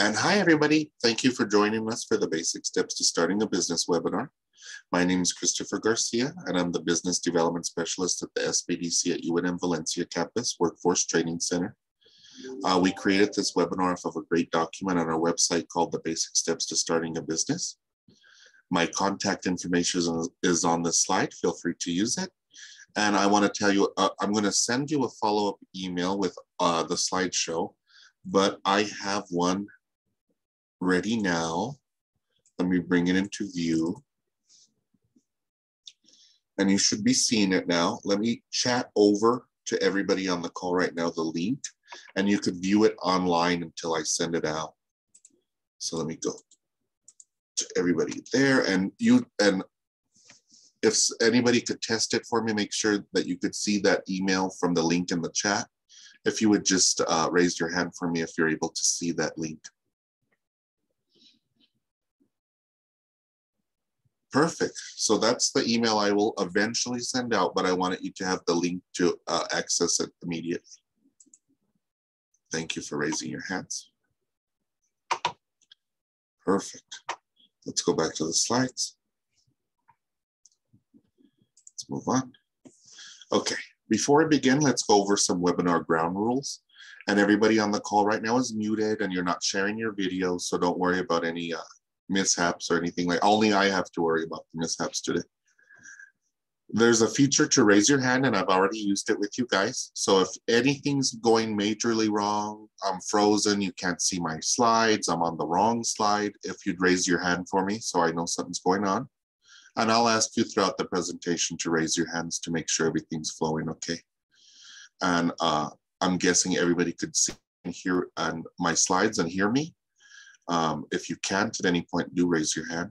And hi, everybody. Thank you for joining us for the Basic Steps to Starting a Business webinar. My name is Christopher Garcia, and I'm the Business Development Specialist at the SBDC at UNM Valencia Campus Workforce Training Center. We created this webinar off of a great document on our website called The Basic Steps to Starting a Business. My contact information is on this slide. Feel free to use it. And I want to tell you, I'm going to send you a follow-up email with the slideshow, but I have one ready now. Let me bring it into view. And you should be seeing it now. Let me chat over to everybody on the call right now the link, and you could view it online until I send it out. So let me go to everybody there, and if anybody could test it for me, make sure that you could see that email from the link in the chat. If you would just raise your hand for me if you're able to see that link. Perfect. So that's the email I will eventually send out, but I wanted you to have the link to access it immediately. Thank you for raising your hands. Perfect. Let's go back to the slides. Let's move on. Okay, before I begin, let's go over some webinar ground rules. And everybody on the call right now is muted and you're not sharing your video, so don't worry about any mishaps or anything like. Only I have to worry about the mishaps today. There's a feature to raise your hand, and I've already used it with you guys. So if anything's going majorly wrong, I'm frozen, you can't see my slides, I'm on the wrong slide, if you'd raise your hand for me so I know something's going on. And I'll ask you throughout the presentation to raise your hands to make sure everything's flowing okay. And I'm guessing everybody could see and hear my slides and hear me. If you can't at any point, do raise your hand.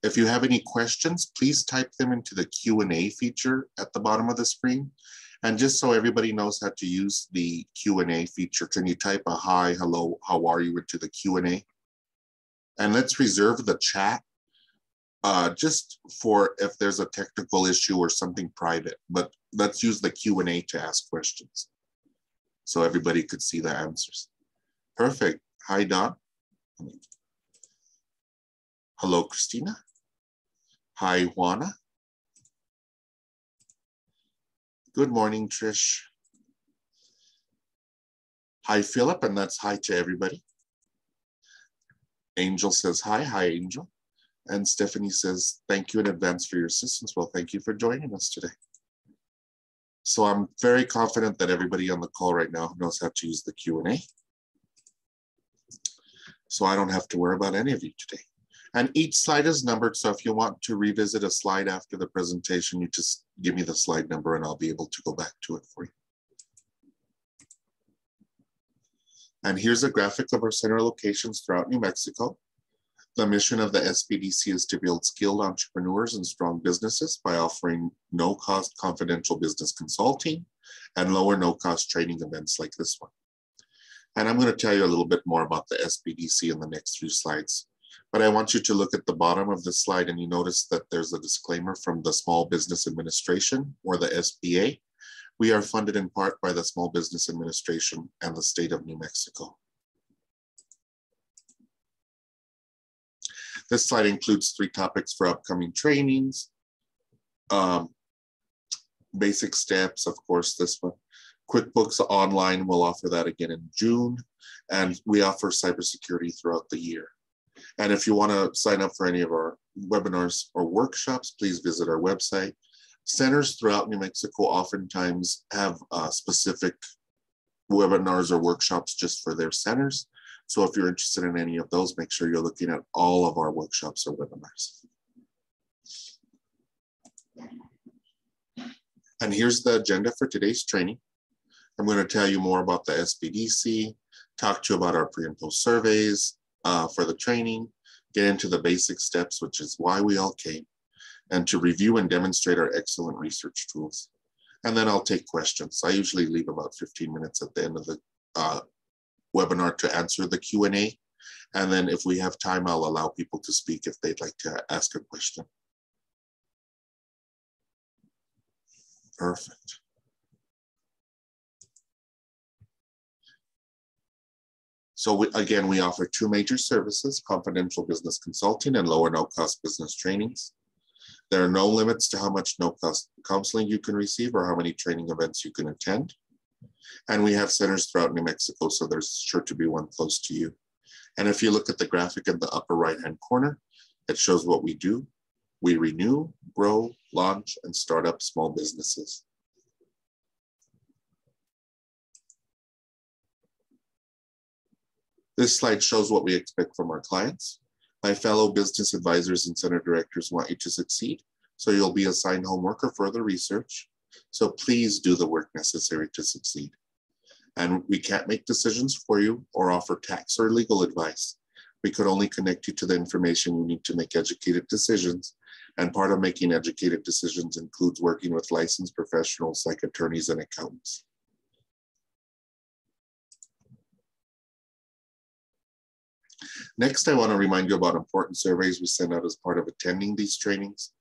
If you have any questions, please type them into the Q&A feature at the bottom of the screen. And just so everybody knows how to use the Q&A feature, can you type a hi, hello, how are you into the Q&A? And let's reserve the chat just for if there's a technical issue or something private, but let's use the Q&A to ask questions so everybody could see the answers. Perfect. Hi, Don. Hello, Christina. Hi, Juana. Good morning, Trish. Hi, Philip, and that's hi to everybody. Angel says hi. Hi, Angel. And Stephanie says, thank you in advance for your assistance. Well, thank you for joining us today. So I'm very confident that everybody on the call right now knows how to use the Q&A. So I don't have to worry about any of you today. And each slide is numbered, so if you want to revisit a slide after the presentation, you just give me the slide number and I'll be able to go back to it for you. And here's a graphic of our center locations throughout New Mexico. The mission of the SBDC is to build skilled entrepreneurs and strong businesses by offering no-cost confidential business consulting and lower no-cost training events like this one. And I'm going to tell you a little bit more about the SBDC in the next few slides. But I want you to look at the bottom of the slide and you notice that there's a disclaimer from the Small Business Administration, or the SBA. We are funded in part by the Small Business Administration and the state of New Mexico. This slide includes 3 topics for upcoming trainings. Basic steps, of course, this one. QuickBooks Online will offer that again in June, and we offer cybersecurity throughout the year. And if you want to sign up for any of our webinars or workshops, please visit our website. Centers throughout New Mexico oftentimes have specific webinars or workshops just for their centers. So if you're interested in any of those, make sure you're looking at all of our workshops or webinars. And here's the agenda for today's training. I'm going to tell you more about the SBDC, talk to you about our pre and post surveys for the training, get into the basic steps, which is why we all came, and to review and demonstrate our excellent research tools. And then I'll take questions. I usually leave about 15 minutes at the end of the webinar to answer the Q&A. And then if we have time, I'll allow people to speak if they'd like to ask a question. Perfect. Again, we offer two major services: confidential business consulting and low or no cost business trainings. There are no limits to how much no cost counseling you can receive or how many training events you can attend. And we have centers throughout New Mexico, so there's sure to be one close to you. And if you look at the graphic in the upper right-hand corner, it shows what we do. We renew, grow, launch, and start up small businesses. This slide shows what we expect from our clients. My fellow business advisors and center directors want you to succeed, so you'll be assigned homework or further research. So please do the work necessary to succeed. And we can't make decisions for you or offer tax or legal advice. We could only connect you to the information you need to make educated decisions. And part of making educated decisions includes working with licensed professionals like attorneys and accountants. Next, I want to remind you about important surveys we send out as part of attending these trainings.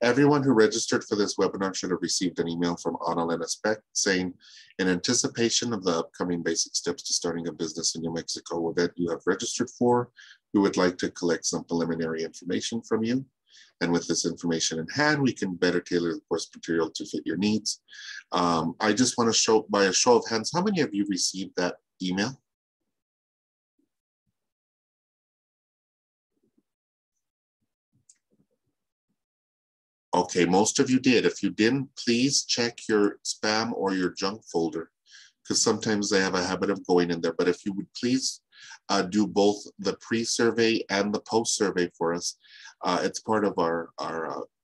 Everyone who registered for this webinar should have received an email from Annalena Speck saying, in anticipation of the upcoming basic steps to starting a business in New Mexico event you have registered for, we would like to collect some preliminary information from you. And with this information in hand, we can better tailor the course material to fit your needs. I just want to show, by a show of hands, how many of you received that email? Okay, most of you did. If you didn't, please check your spam or your junk folder, because sometimes they have a habit of going in there. But if you would please do both the pre-survey and the post-survey for us. It's part of our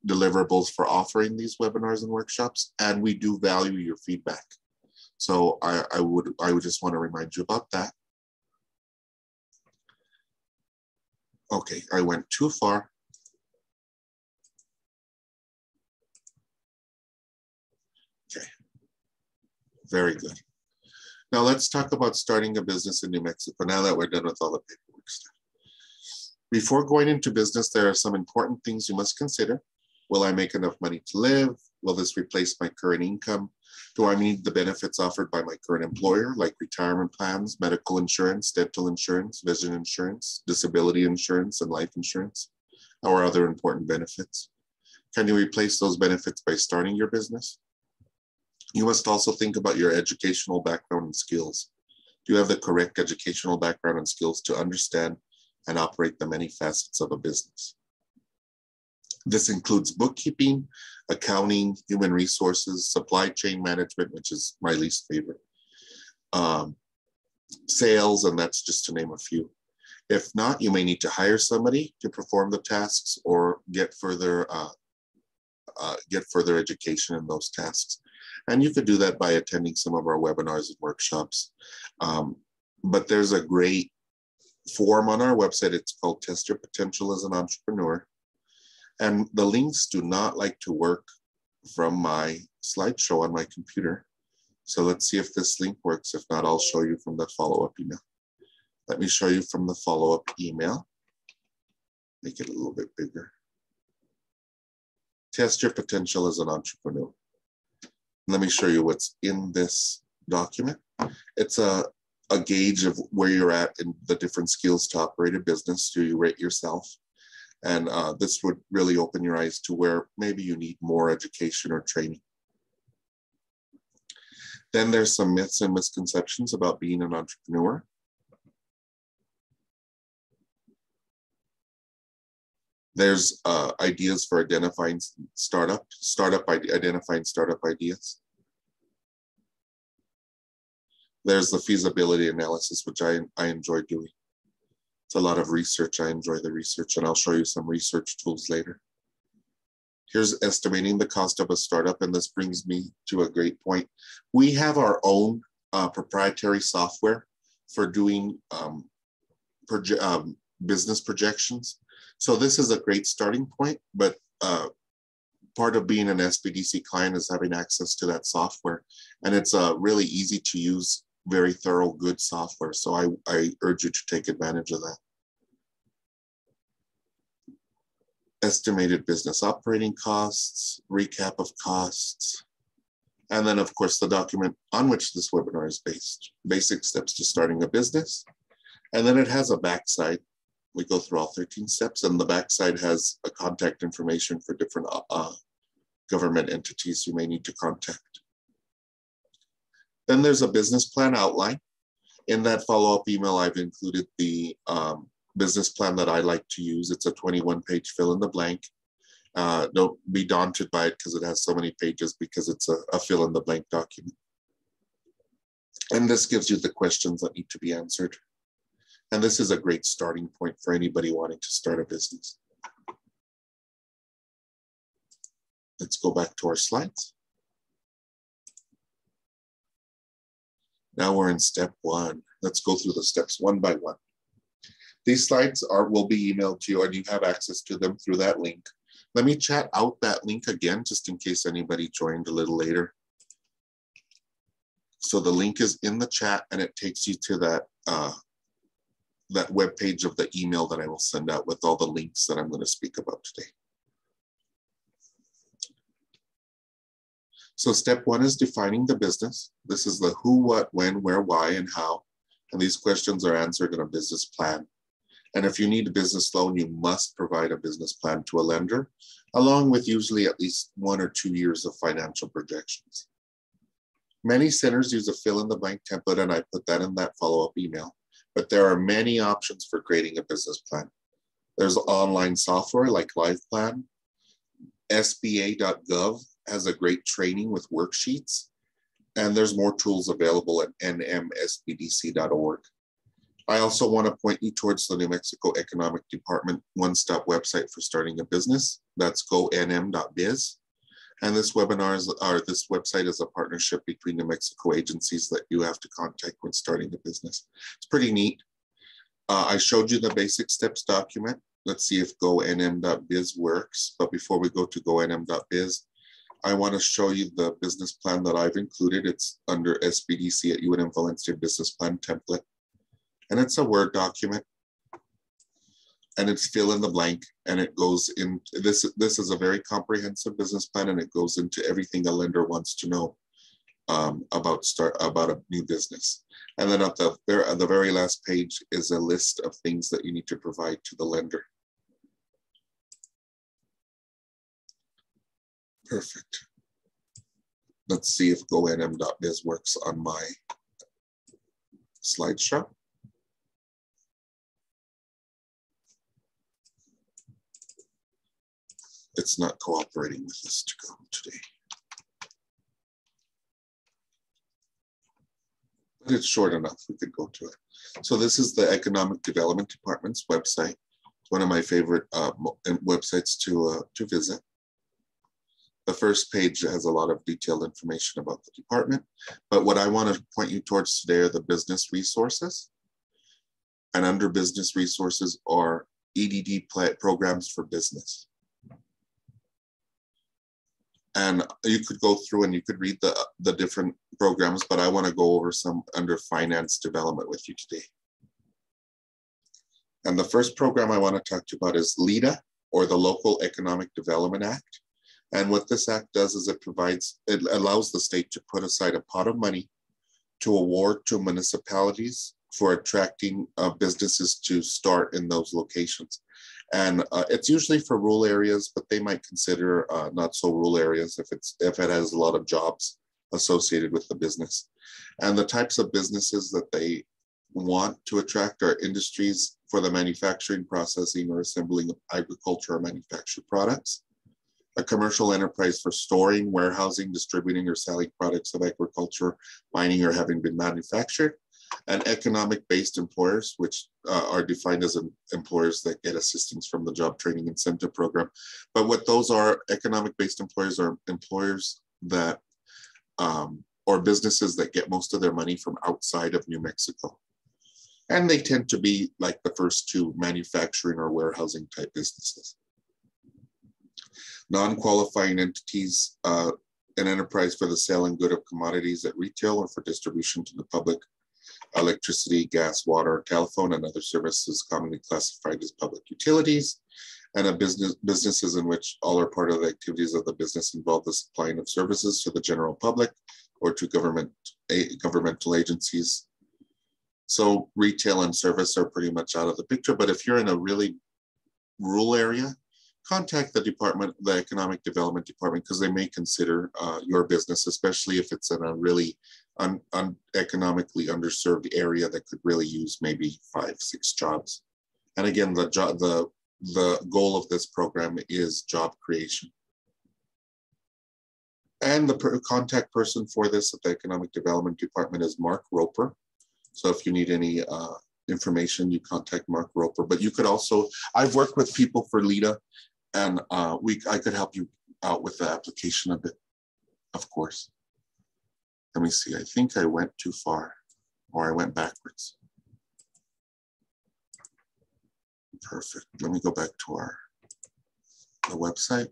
deliverables for offering these webinars and workshops, and we do value your feedback. So I would just want to remind you about that. Okay, I went too far. Okay, very good. Now let's talk about starting a business in New Mexico now that we're done with all the paperwork stuff. Before going into business, there are some important things you must consider. Will I make enough money to live? Will this replace my current income? Do I need the benefits offered by my current employer, like retirement plans, medical insurance, dental insurance, vision insurance, disability insurance, and life insurance, or other important benefits? Can you replace those benefits by starting your business? You must also think about your educational background and skills. Do you have the correct educational background and skills to understand and operate the many facets of a business? This includes bookkeeping, accounting, human resources, supply chain management, which is my least favorite, sales, and that's just to name a few. If not, you may need to hire somebody to perform the tasks or get further education in those tasks. And you could do that by attending some of our webinars and workshops. But there's a great form on our website. It's called Test Your Potential as an Entrepreneur. And the links do not like to work from my slideshow on my computer. So let's see if this link works. If not, I'll show you from the follow-up email. Let me show you from the follow-up email. Make it a little bit bigger. Test your potential as an entrepreneur. Let me show you what's in this document. It's a gauge of where you're at in the different skills to operate a business. Do you rate yourself? And this would really open your eyes to where maybe you need more education or training. Then there's some myths and misconceptions about being an entrepreneur. There's ideas for identifying identifying startup ideas. There's the feasibility analysis, which I enjoy doing. It's a lot of research. I enjoy the research, and I'll show you some research tools later. Here's estimating the cost of a startup, and this brings me to a great point. We have our own proprietary software for doing business projections. So this is a great starting point, but part of being an SBDC client is having access to that software. And it's a really easy to use, very thorough, good software. So I urge you to take advantage of that. Estimated business operating costs, recap of costs, and then of course the document on which this webinar is based, basic steps to starting a business, And then it has a backside. We go through all 13 steps, and the backside has a contact information for different government entities you may need to contact. Then there's a business plan outline. In that follow-up email, I've included the business plan that I like to use. It's a 21-page fill in the blank. Don't be daunted by it because it has so many pages, because it's a fill in the blank document. And this gives you the questions that need to be answered. And this is a great starting point for anybody wanting to start a business. Let's go back to our slides. Now we're in step 1. Let's go through the steps one by one. These slides will be emailed to you, and you have access to them through that link. Let me chat out that link again, just in case anybody joined a little later. So the link is in the chat, and it takes you to that web page of the email that I will send out with all the links that I'm going to speak about today. So step 1 is defining the business. This is the who, what, when, where, why, and how. And these questions are answered in a business plan. And if you need a business loan, you must provide a business plan to a lender, along with usually at least 1 or 2 years of financial projections. Many centers use a fill-in-the-blank template, and I put that in that follow-up email. But there are many options for creating a business plan. There's online software like LivePlan. SBA.gov has a great training with worksheets. And there's more tools available at nmsbdc.org. I also want to point you towards the New Mexico Economic Department one-stop website for starting a business. That's gonm.biz. And this website is a partnership between New Mexico agencies that you have to contact when starting a business. It's pretty neat. I showed you the basic steps document. Let's see if gonm.biz works. But before we go to gonm.biz, I want to show you the business plan that I've included. It's under SBDC at UNM Valencia Business Plan Template. And it's a Word document. And it's fill in the blank. And it goes in, this is a very comprehensive business plan, and it goes into everything a lender wants to know about a new business. And then at the very last page is a list of things that you need to provide to the lender. Perfect. Let's see if gonm.biz works on my slideshow. It's not cooperating with us to go today. But it's short enough, we could go to it. So this is the Economic Development Department's website. It's one of my favorite websites to visit. The first page has a lot of detailed information about the department, but what I want to point you towards today are the business resources. And under business resources are EDD programs for business. And you could go through and you could read the different programs, but I want to go over some under finance development with you today. And the first program I want to talk to you about is LEDA, or the Local Economic Development Act. And what this act does is it allows the state to put aside a pot of money to award to municipalities for attracting businesses to start in those locations. And it's usually for rural areas, but they might consider not so rural areas if it has a lot of jobs associated with the business. And the types of businesses that they want to attract are industries for the manufacturing, processing, or assembling of agriculture or manufactured products, a commercial enterprise for storing, warehousing, distributing, or selling products of agriculture, mining, or having been manufactured, and economic-based employers, which are defined as employers that get assistance from the Job Training Incentive Program. But what those are, economic-based employers are employers that, or businesses that get most of their money from outside of New Mexico. And they tend to be like the first two, manufacturing or warehousing type businesses. Non-qualifying entities, an enterprise for the sale and good of commodities at retail or for distribution to the public, electricity, gas, water, telephone, and other services commonly classified as public utilities, and businesses in which all or part of the activities of the business involve the supplying of services to the general public or to governmental agencies. So retail and service are pretty much out of the picture, but if you're in a really rural area, contact the department, the Economic Development Department, because they may consider your business, especially if it's in a really economically underserved area that could really use maybe 5-6 jobs. And again, the goal of this program is job creation. And the contact person for this at the Economic Development Department is Mark Roper. So if you need any information, you contact Mark Roper. But you could also, I've worked with people for LEDA, and I could help you out with the application of it, of course. Let me see, I think I went too far, or I went backwards. Perfect, let me go back to the website.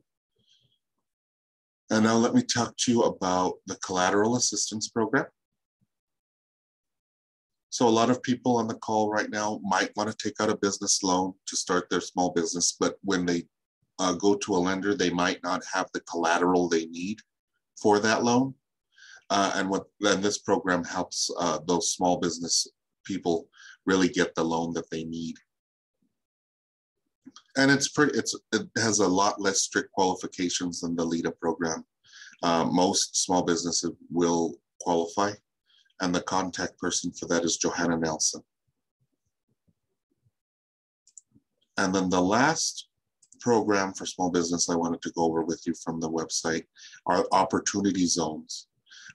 And now let me talk to you about the Collateral Assistance Program. So a lot of people on the call right now might want to take out a business loan to start their small business, but when they go to a lender, they might not have the collateral they need for that loan. Then this program helps those small business people really get the loan that they need. And it has a lot less strict qualifications than the LEDA program. Most small businesses will qualify, and the contact person for that is Johanna Nelson. And then the last program for small business I wanted to go over with you from the website are opportunity zones.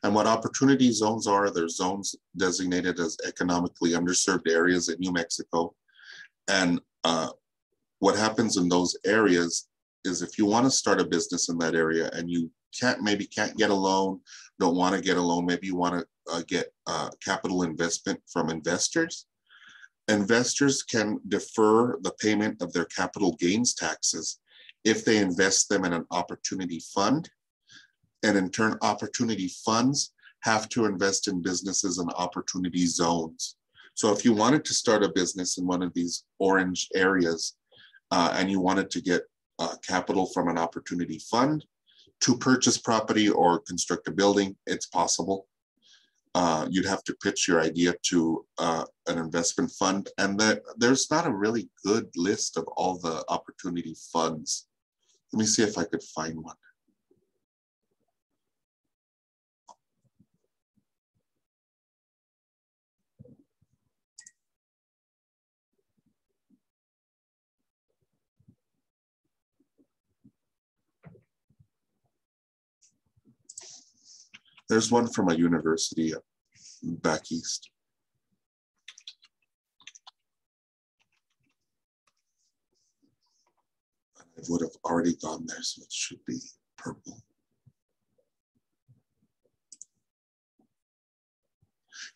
And what opportunity zones are, they're zones designated as economically underserved areas in New Mexico. And what happens in those areas is if you want to start a business in that area and you maybe can't get a loan, don't want to get a loan, maybe you want to get capital investment from investors. Investors can defer the payment of their capital gains taxes if they invest them in an opportunity fund. And in turn, opportunity funds have to invest in businesses in opportunity zones. So if you wanted to start a business in one of these orange areas and you wanted to get capital from an opportunity fund to purchase property or construct a building, it's possible. You'd have to pitch your idea to an investment fund, and there's not a really good list of all the opportunity funds. Let me see if I could find one. There's one from a university back east. I would have already gone there, so it should be purple.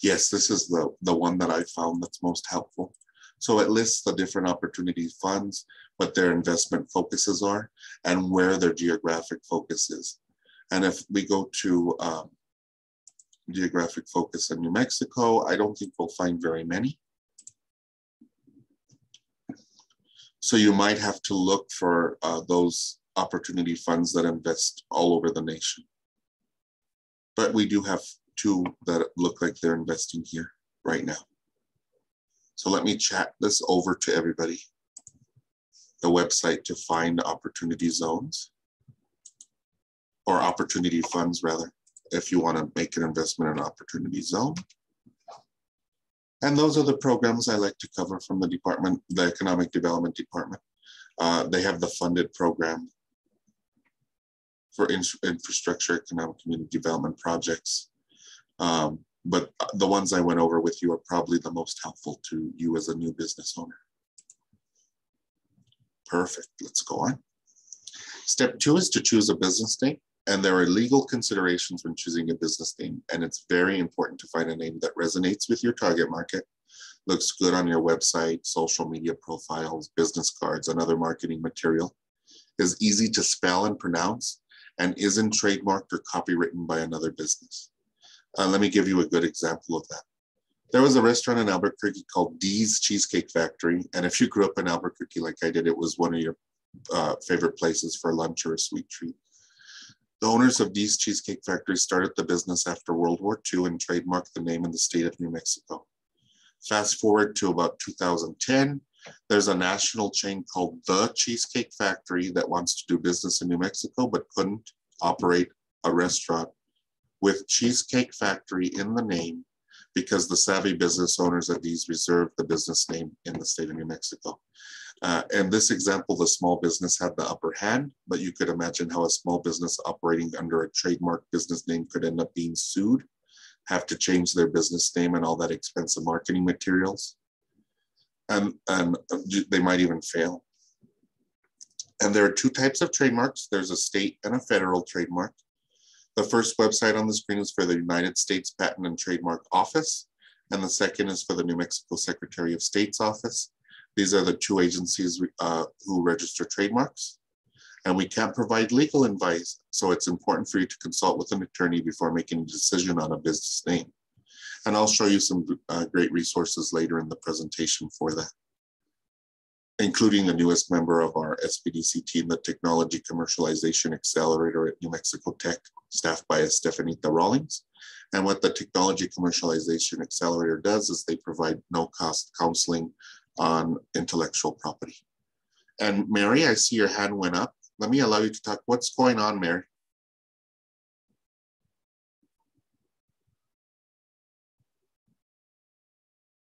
Yes, this is the one that I found that's most helpful. So it lists the different opportunity funds, what their investment focuses are, and where their geographic focus is. And if we go to geographic focus in New Mexico, I don't think we'll find very many. So you might have to look for those opportunity funds that invest all over the nation. But we do have two that look like they're investing here right now. So let me chat this over to everybody. The website to find opportunity zones, or opportunity funds rather, if you want to make an investment in an opportunity zone. And those are the programs I like to cover from the department, the Economic Development Department. They have the funded program for infrastructure, economic community development projects. But the ones I went over with you are probably the most helpful to you as a new business owner. Perfect, let's go on. Step 2 is to choose a business name. And there are legal considerations when choosing a business name. And it's very important to find a name that resonates with your target market, looks good on your website, social media profiles, business cards, and other marketing material, is easy to spell and pronounce, and isn't trademarked or copywritten by another business. Let me give you a good example of that. There was a restaurant in Albuquerque called Dee's Cheesecake Factory. And if you grew up in Albuquerque like I did, it was one of your favorite places for lunch or a sweet treat. The owners of Dee's Cheesecake Factory started the business after World War II and trademarked the name in the state of New Mexico. Fast forward to about 2010, there's a national chain called The Cheesecake Factory that wants to do business in New Mexico, but couldn't operate a restaurant with Cheesecake Factory in the name because the savvy business owners at these reserved the business name in the state of New Mexico. In this example, the small business had the upper hand, but you could imagine how a small business operating under a trademark business name could end up being sued, have to change their business name and all that expensive marketing materials. And they might even fail. And there are two types of trademarks. There's a state and a federal trademark. The first website on the screen is for the United States Patent and Trademark Office, and the second is for the New Mexico Secretary of State's office. These are the two agencies who register trademarks. And we can't provide legal advice, so it's important for you to consult with an attorney before making a decision on a business name. And I'll show you some great resources later in the presentation for that, including the newest member of our SBDC team, the Technology Commercialization Accelerator at New Mexico Tech, staffed by Estefanita Rawlings. And what the Technology Commercialization Accelerator does is they provide no-cost counseling on intellectual property. And Mary, I see your hand went up. Let me allow you to talk. What's going on, Mary?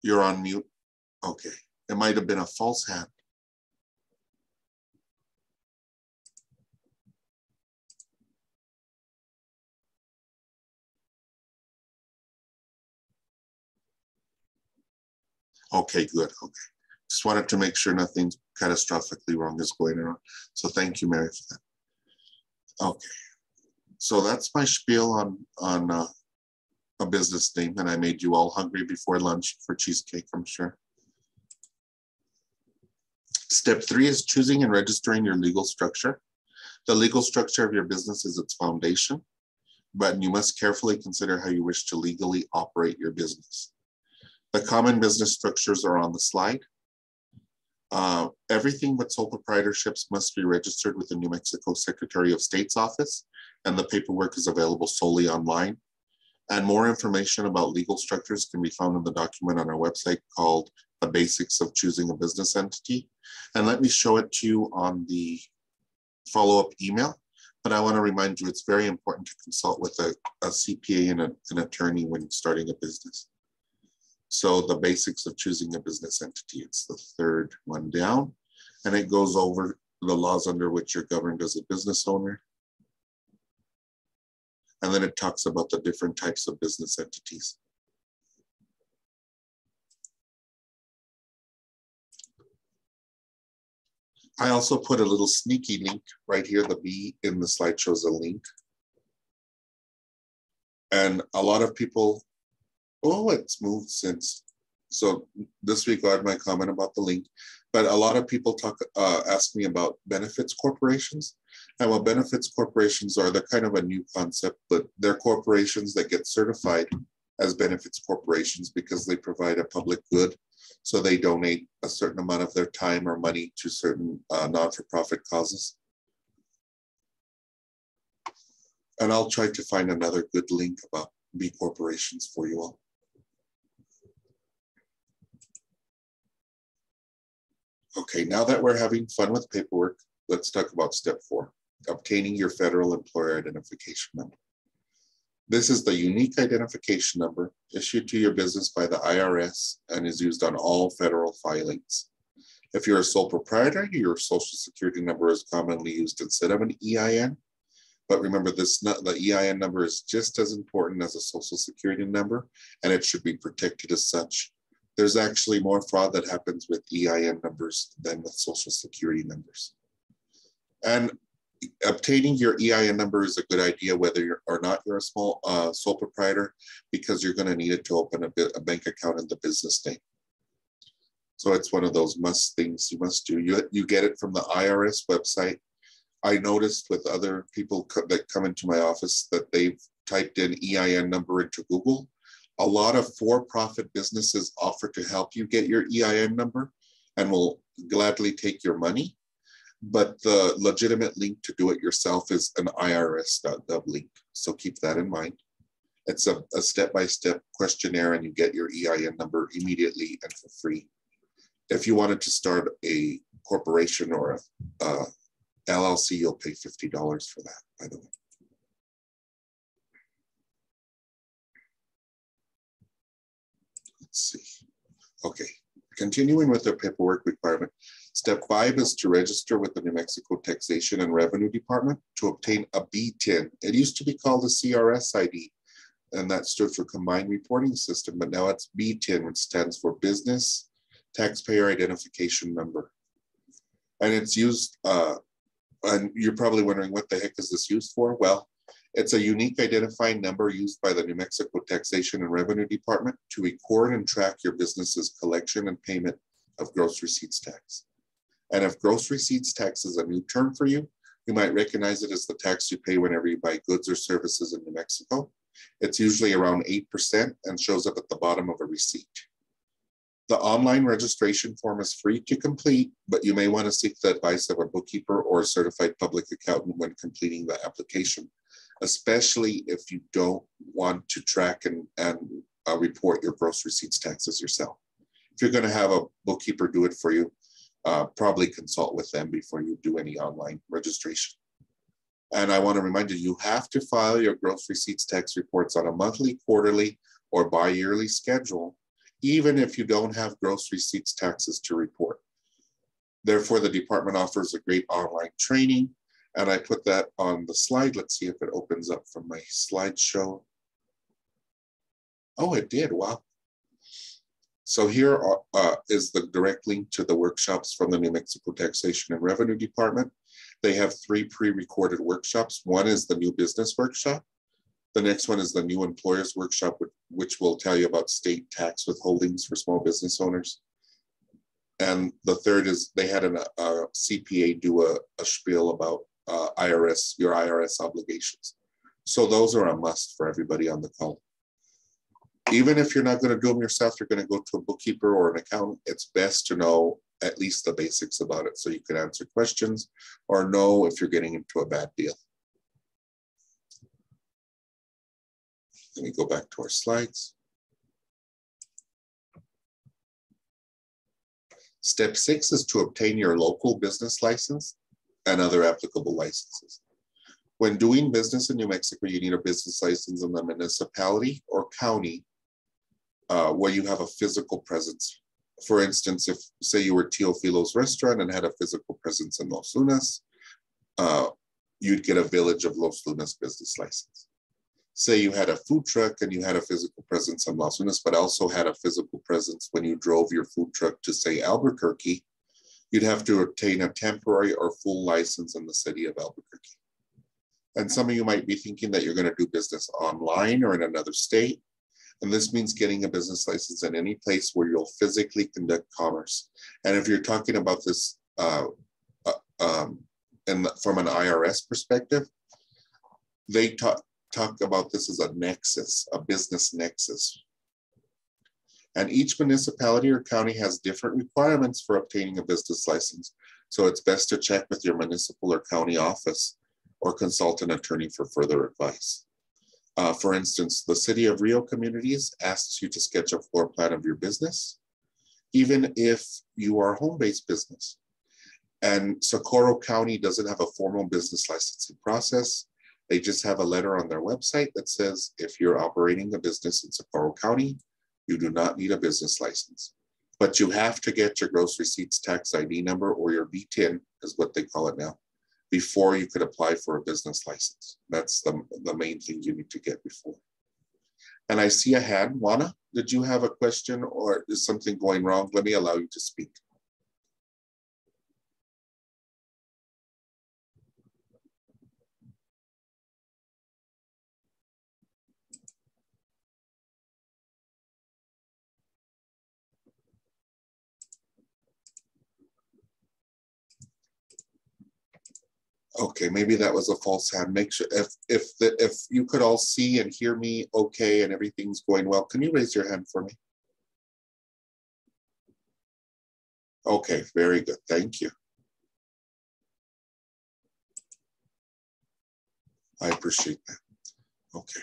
You're on mute. Okay. It might have been a false hand. Okay, good. Okay. Just wanted to make sure nothing catastrophically wrong is going on. So thank you, Mary, for that. Okay. So that's my spiel on a business name, and I made you all hungry before lunch for cheesecake, I'm sure. Step 3 is choosing and registering your legal structure. The legal structure of your business is its foundation, but you must carefully consider how you wish to legally operate your business. The common business structures are on the slide. Everything but sole proprietorships must be registered with the New Mexico Secretary of State's office, and the paperwork is available solely online. And more information about legal structures can be found in the document on our website called The Basics of Choosing a Business Entity. And let me show it to you on the follow-up email. But I want to remind you, it's very important to consult with a CPA and an attorney when starting a business. So the basics of choosing a business entity, it's the third one down, and it goes over the laws under which you're governed as a business owner. And then it talks about the different types of business entities. I also put a little sneaky link right here. The B in the slide shows a link. And a lot of people, oh, it's moved since. So disregard my comment about the link. But a lot of people ask me about benefits corporations. And what benefits corporations are, they're kind of a new concept, but they're corporations that get certified as benefits corporations because they provide a public good. So they donate a certain amount of their time or money to certain non-for-profit causes. And I'll try to find another good link about B corporations for you all. Okay, now that we're having fun with paperwork, let's talk about step 4, obtaining your federal employer identification number. This is the unique identification number issued to your business by the IRS and is used on all federal filings. If you're a sole proprietor, your social security number is commonly used instead of an EIN. But remember, the EIN number is just as important as a social security number, and it should be protected as such. There's actually more fraud that happens with EIN numbers than with social security numbers. And obtaining your EIN number is a good idea whether you're or not you're a small sole proprietor, because you're going to need it to open a bank account in the business name. So it's one of those must things you must do. You get it from the IRS website. I noticed with other people that come into my office that they've typed in EIN number into Google. A lot of for-profit businesses offer to help you get your EIN number and will gladly take your money. But the legitimate link to do it yourself is an irs.gov link. So keep that in mind. It's a step-by-step questionnaire, and you get your EIN number immediately and for free. If you wanted to start a corporation or a LLC, you'll pay $50 for that, by the way. Let's see. Okay, continuing with the paperwork requirement. Step 5 is to register with the New Mexico Taxation and Revenue Department to obtain a B-TIN. It used to be called a CRS ID, and that stood for Combined Reporting System, but now it's B-TIN, which stands for Business Taxpayer Identification Number. And it's used, and you're probably wondering, what the heck is this used for? Well, it's a unique identifying number used by the New Mexico Taxation and Revenue Department to record and track your business's collection and payment of gross receipts tax. And if gross receipts tax is a new term for you, you might recognize it as the tax you pay whenever you buy goods or services in New Mexico. It's usually around 8% and shows up at the bottom of a receipt. The online registration form is free to complete, but you may want to seek the advice of a bookkeeper or a certified public accountant when completing the application, especially if you don't want to track and report your gross receipts taxes yourself. If you're going to have a bookkeeper do it for you, probably consult with them before you do any online registration. And I want to remind you, you have to file your gross receipts tax reports on a monthly, quarterly, or bi-yearly schedule, even if you don't have gross receipts taxes to report. Therefore, the department offers a great online training, and I put that on the slide. Let's see if it opens up from my slideshow. Oh, it did, wow. So here is the direct link to the workshops from the New Mexico Taxation and Revenue Department. They have 3 pre-recorded workshops. One is the new business workshop. The next one is the new employers workshop, which will tell you about state tax withholdings for small business owners. And the third is they had a CPA do a spiel about IRS, your IRS obligations. So those are a must for everybody on the call. Even if you're not going to do them yourself, you're going to go to a bookkeeper or an accountant, it's best to know at least the basics about it so you can answer questions or know if you're getting into a bad deal. Let me go back to our slides. Step 6 is to obtain your local business license and other applicable licenses. When doing business in New Mexico, you need a business license in the municipality or county where you have a physical presence. For instance, if say you were Teofilo's restaurant and had a physical presence in Los Lunas, you'd get a Village of Los Lunas business license. Say you had a food truck and you had a physical presence in Los Lunas, but also had a physical presence when you drove your food truck to say Albuquerque, you'd have to obtain a temporary or full license in the city of Albuquerque. And some of you might be thinking that you're going to do business online or in another state. And this means getting a business license in any place where you'll physically conduct commerce. And if you're talking about this from an IRS perspective, they talk about this as a nexus, a business nexus. And each municipality or county has different requirements for obtaining a business license. So it's best to check with your municipal or county office or consult an attorney for further advice. For instance, the City of Rio Communities asks you to sketch a floor plan of your business, even if you are a home-based business. And Socorro County doesn't have a formal business licensing process. They just have a letter on their website that says, if you're operating a business in Socorro County, you do not need a business license. But you have to get your gross receipts tax ID number, or your B-TIN is what they call it now, before you could apply for a business license. That's the main thing you need to get before. And I see a hand. Juana, did you have a question or is something going wrong? Let me allow you to speak. Okay, maybe that was a false hand. Make sure if you could all see and hear me okay and everything's going well, can you raise your hand for me? Okay, very good. Thank you. I appreciate that. Okay.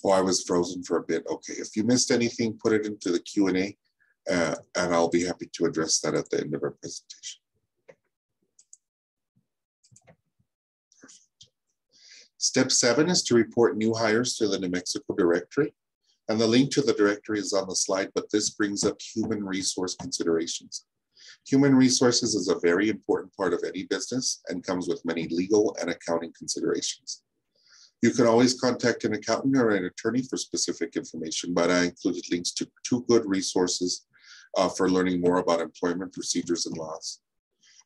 Oh, I was frozen for a bit. Okay, if you missed anything, put it into the Q&A, and I'll be happy to address that at the end of our presentation. Perfect. Step 7 is to report new hires to the New Mexico directory. And the link to the directory is on the slide, but this brings up human resource considerations. Human resources is a very important part of any business and comes with many legal and accounting considerations. You can always contact an accountant or an attorney for specific information, but I included links to 2 good resources for learning more about employment procedures and laws.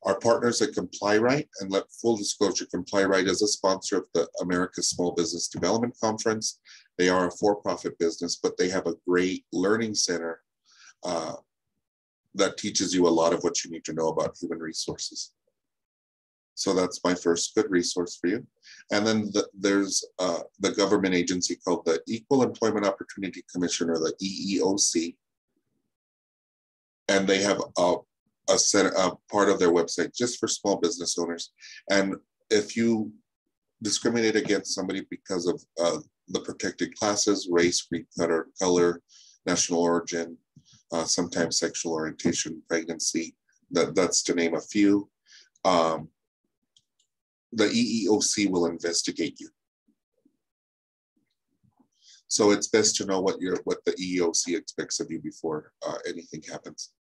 Our partners at Comply Right, and let full disclosure, Comply Right is a sponsor of the America's Small Business Development Conference. They are a for-profit business, but they have a great learning center that teaches you a lot of what you need to know about human resources. So that's my first good resource for you. And then there's the government agency called the Equal Employment Opportunity Commission, or the EEOC. And they have a part of their website just for small business owners. And if you discriminate against somebody because of the protected classes, race, creed, color, national origin, sometimes sexual orientation, pregnancy, that's to name a few, the EEOC will investigate you. So it's best to know what the EEOC expects of you before anything happens.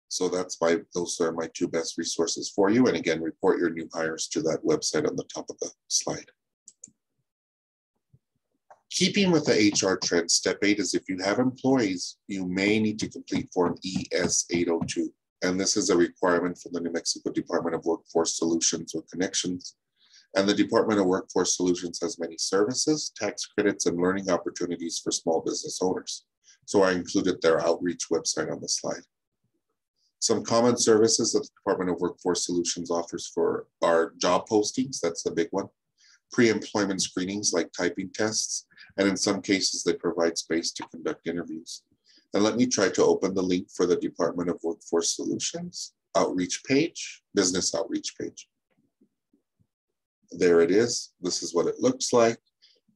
So those are my 2 best resources for you. And again, report your new hires to that website on the top of the slide. Keeping with the HR trend, step 8 is if you have employees, you may need to complete Form ES 802. And this is a requirement from the New Mexico Department of Workforce Solutions or Connections. And the Department of Workforce Solutions has many services, tax credits, and learning opportunities for small business owners. So I included their outreach website on the slide. Some common services that the Department of Workforce Solutions offers are job postings, that's the big one, pre-employment screenings like typing tests, and in some cases they provide space to conduct interviews. And let me try to open the link for the Department of Workforce Solutions outreach page, business outreach page. There it is. This is what it looks like.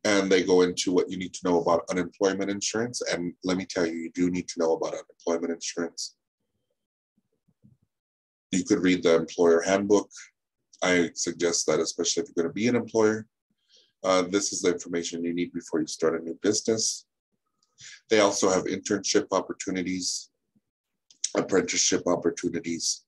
And they go into what you need to know about unemployment insurance. And let me tell you, you do need to know about unemployment insurance. You could read the employer handbook. I suggest that, especially if you're going to be an employer. This is the information you need before you start a new business. They also have internship opportunities, apprenticeship opportunities.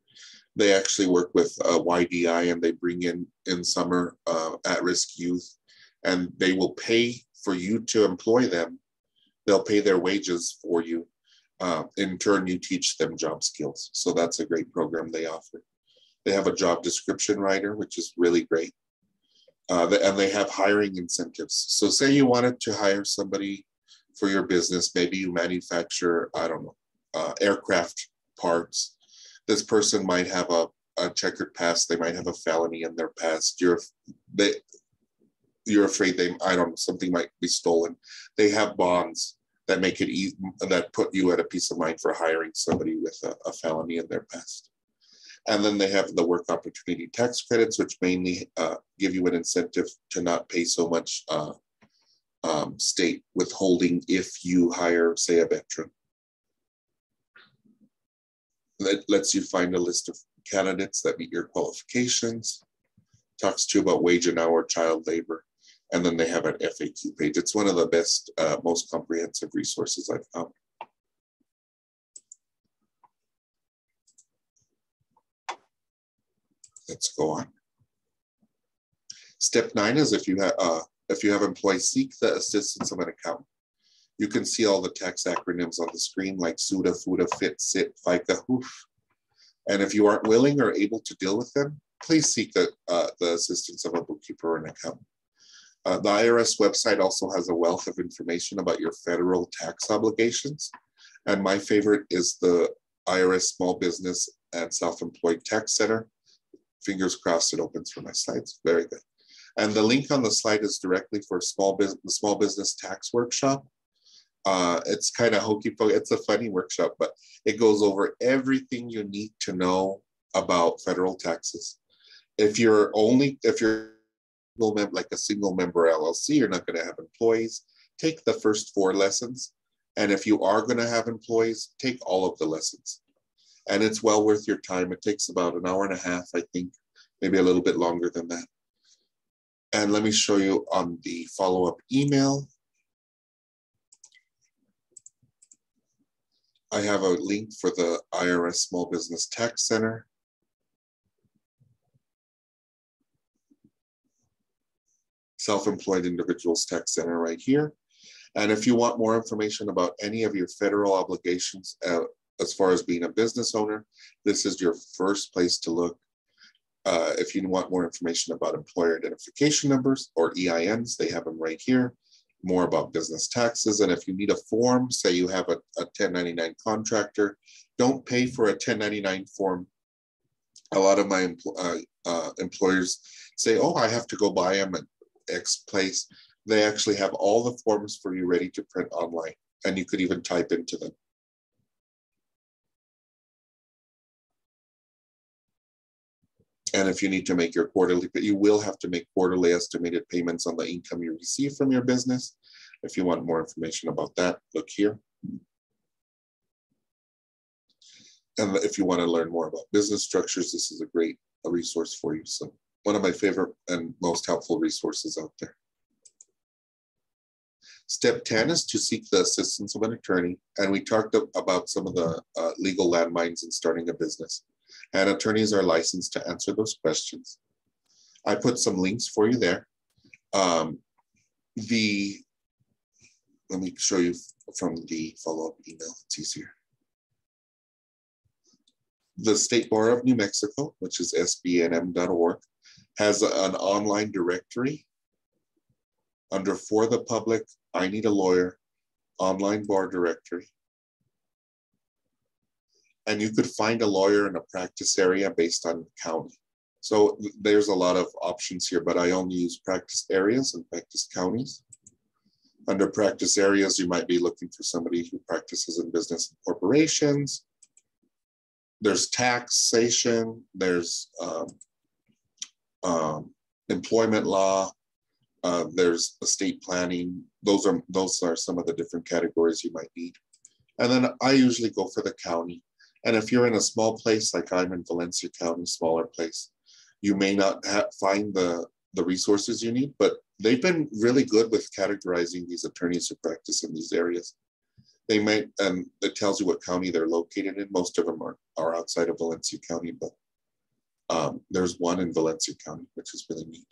They actually work with YDI, and they bring in summer at-risk youth, and they will pay for you to employ them. They'll pay their wages for you. In turn, you teach them job skills. So that's a great program they offer. They have a job description writer, which is really great. And they have hiring incentives. So say you wanted to hire somebody for your business. Maybe you manufacture, I don't know, aircraft parts. This person might have a checkered past. They might have a felony in their past. You're afraid I don't know, something might be stolen. They have bonds that make it easy, that put you at a peace of mind for hiring somebody with a felony in their past. And then they have the work opportunity tax credits, which mainly give you an incentive to not pay so much state withholding if you hire, say, a veteran. That lets you find a list of candidates that meet your qualifications, talks to you about wage and hour, child labor, and then they have an FAQ page. It's one of the best, most comprehensive resources I've found. Let's go on. Step 9 is if you have employees, seek the assistance of an accountant. You can see all the tax acronyms on the screen like SUDA, FUTA, FIT, SIT, FICA, HOOF. And if you aren't willing or able to deal with them, please seek the assistance of a bookkeeper or an accountant. The IRS website also has a wealth of information about your federal tax obligations. And my favorite is the IRS Small Business and Self-Employed Tax Center. Fingers crossed it opens for my slides. Very good. And the link on the slide is directly for the Small Business Tax Workshop. It's kind of hokey pokey. It's a funny workshop, but it goes over everything you need to know about federal taxes. If you're like a single member LLC, you're not going to have employees. take the first 4 lessons. And if you are going to have employees, take all of the lessons. And it's well worth your time. It takes about an hour and a half, I think, maybe a little bit longer than that. And let me show you on the follow-up email. I have a link for the IRS Small Business Tax Center. Self-Employed Individuals Tax Center right here. And if you want more information about any of your federal obligations as far as being a business owner, this is your first place to look. If you want more information about employer identification numbers or EINs, they have them right here. More about business taxes. And if you need a form, say you have a 1099 contractor, don't pay for a 1099 form. A lot of my employers say, oh, I have to go buy them at X place. They actually have all the forms for you ready to print online, and you could even type into them. And if you need to make your quarterly, but you will have to make quarterly estimated payments on the income you receive from your business. If you want more information about that, look here. And if you want to learn more about business structures, this is a great resource for you. So one of my favorite and most helpful resources out there. Step 10 is to seek the assistance of an attorney. And we talked about some of the legal landmines in starting a business. And attorneys are licensed to answer those questions. I put some links for you there. Let me show you from the follow-up email, it's easier. The State Bar of New Mexico, which is sbnm.org, has an online directory under For the Public, I Need a Lawyer, online bar directory. And you could find a lawyer in a practice area based on county. So there's a lot of options here, but I only use practice areas and practice counties. Under practice areas, you might be looking for somebody who practices in business and corporations. There's taxation, there's employment law, there's estate planning. Those are some of the different categories you might need. And then I usually go for the county. And if you're in a small place, like I'm in Valencia County, smaller place, you may not find the resources you need, but they've been really good with categorizing these attorneys who practice in these areas. They might, and it tells you what county they're located in. Most of them are outside of Valencia County, but there's one in Valencia County, which is really neat.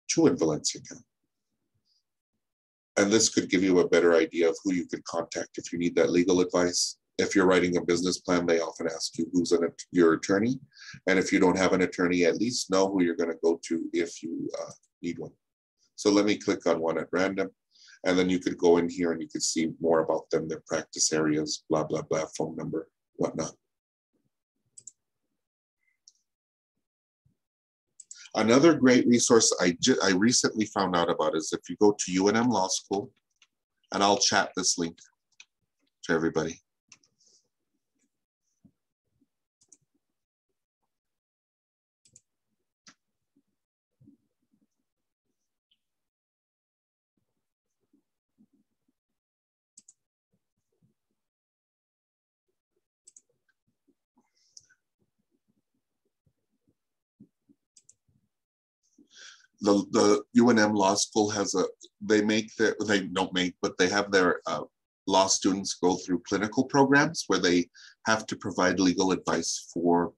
2 in Valencia County. And this could give you a better idea of who you could contact if you need that legal advice. If you're writing a business plan, they often ask you who's your attorney. And if you don't have an attorney, at least know who you're going to go to if you need one. So let me click on one at random. And then you could go in here and you could see more about them, their practice areas, blah, blah, blah, phone number, whatnot. Another great resource I recently found out about is if you go to UNM Law School, and I'll chat this link to everybody. The UNM Law School has they have their law students go through clinical programs where they have to provide legal advice for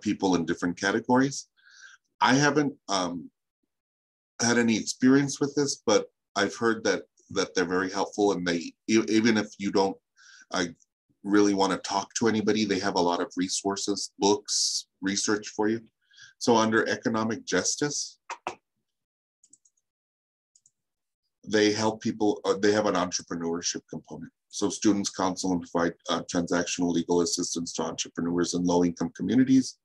people in different categories. I haven't had any experience with this, but I've heard that they're very helpful, and even if you don't really want to talk to anybody, they have a lot of resources, books, research for you. So under economic justice, they help people, they have an entrepreneurship component. So students counsel and provide transactional legal assistance to entrepreneurs in low-income communities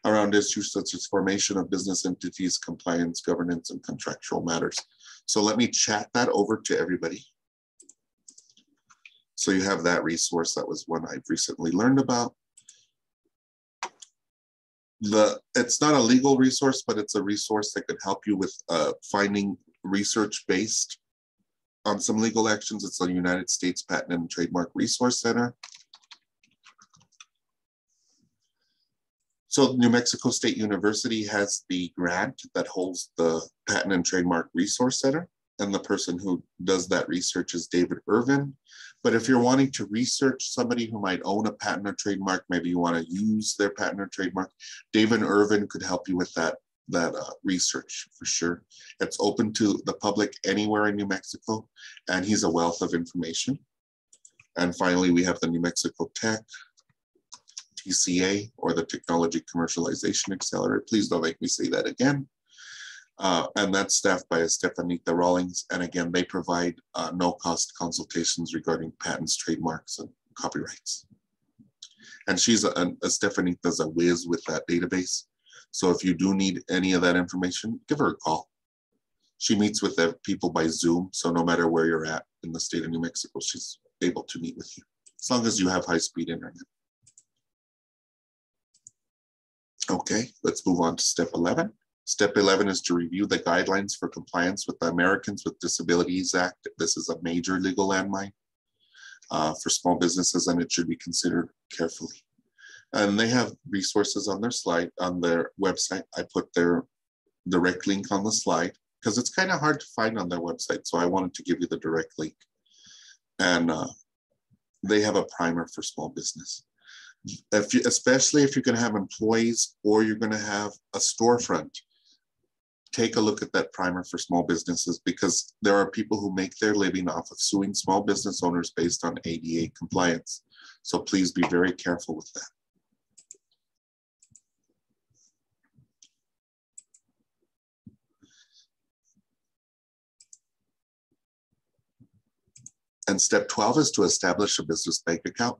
around issues such as formation of business entities, compliance, governance, and contractual matters. So let me chat that over to everybody. So you have that resource. That was one I've recently learned about. It's not a legal resource, but it's a resource that could help you with finding research-based on some legal actions, it's the United States Patent and Trademark Resource Center. So New Mexico State University has the grant that holds the Patent and Trademark Resource Center, and the person who does that research is David Irvin. But if you're wanting to research somebody who might own a patent or trademark, maybe you want to use their patent or trademark, David Irvin could help you with that research for sure. It's open to the public anywhere in New Mexico, and he's a wealth of information. And finally, we have the New Mexico Tech, TCA, or the Technology Commercialization Accelerator. Please don't make me say that again. And that's staffed by Estefanita Rawlings. And again, they provide no-cost consultations regarding patents, trademarks, and copyrights. And Estefanita's a whiz with that database. So if you do need any of that information, give her a call. She meets with people by Zoom. So no matter where you're at in the state of New Mexico, she's able to meet with you, as long as you have high-speed internet. Okay, let's move on to step 11. Step 11 is to review the guidelines for compliance with the Americans with Disabilities Act. This is a major legal landmine for small businesses, and it should be considered carefully. And they have resources on their slide, on their website. I put their direct link on the slide because it's kind of hard to find on their website. So I wanted to give you the direct link. And they have a primer for small business. Especially if you're going to have employees or you're going to have a storefront, take a look at that primer for small businesses, because there are people who make their living off of suing small business owners based on ADA compliance. So please be very careful with that. And step 12 is to establish a business bank account.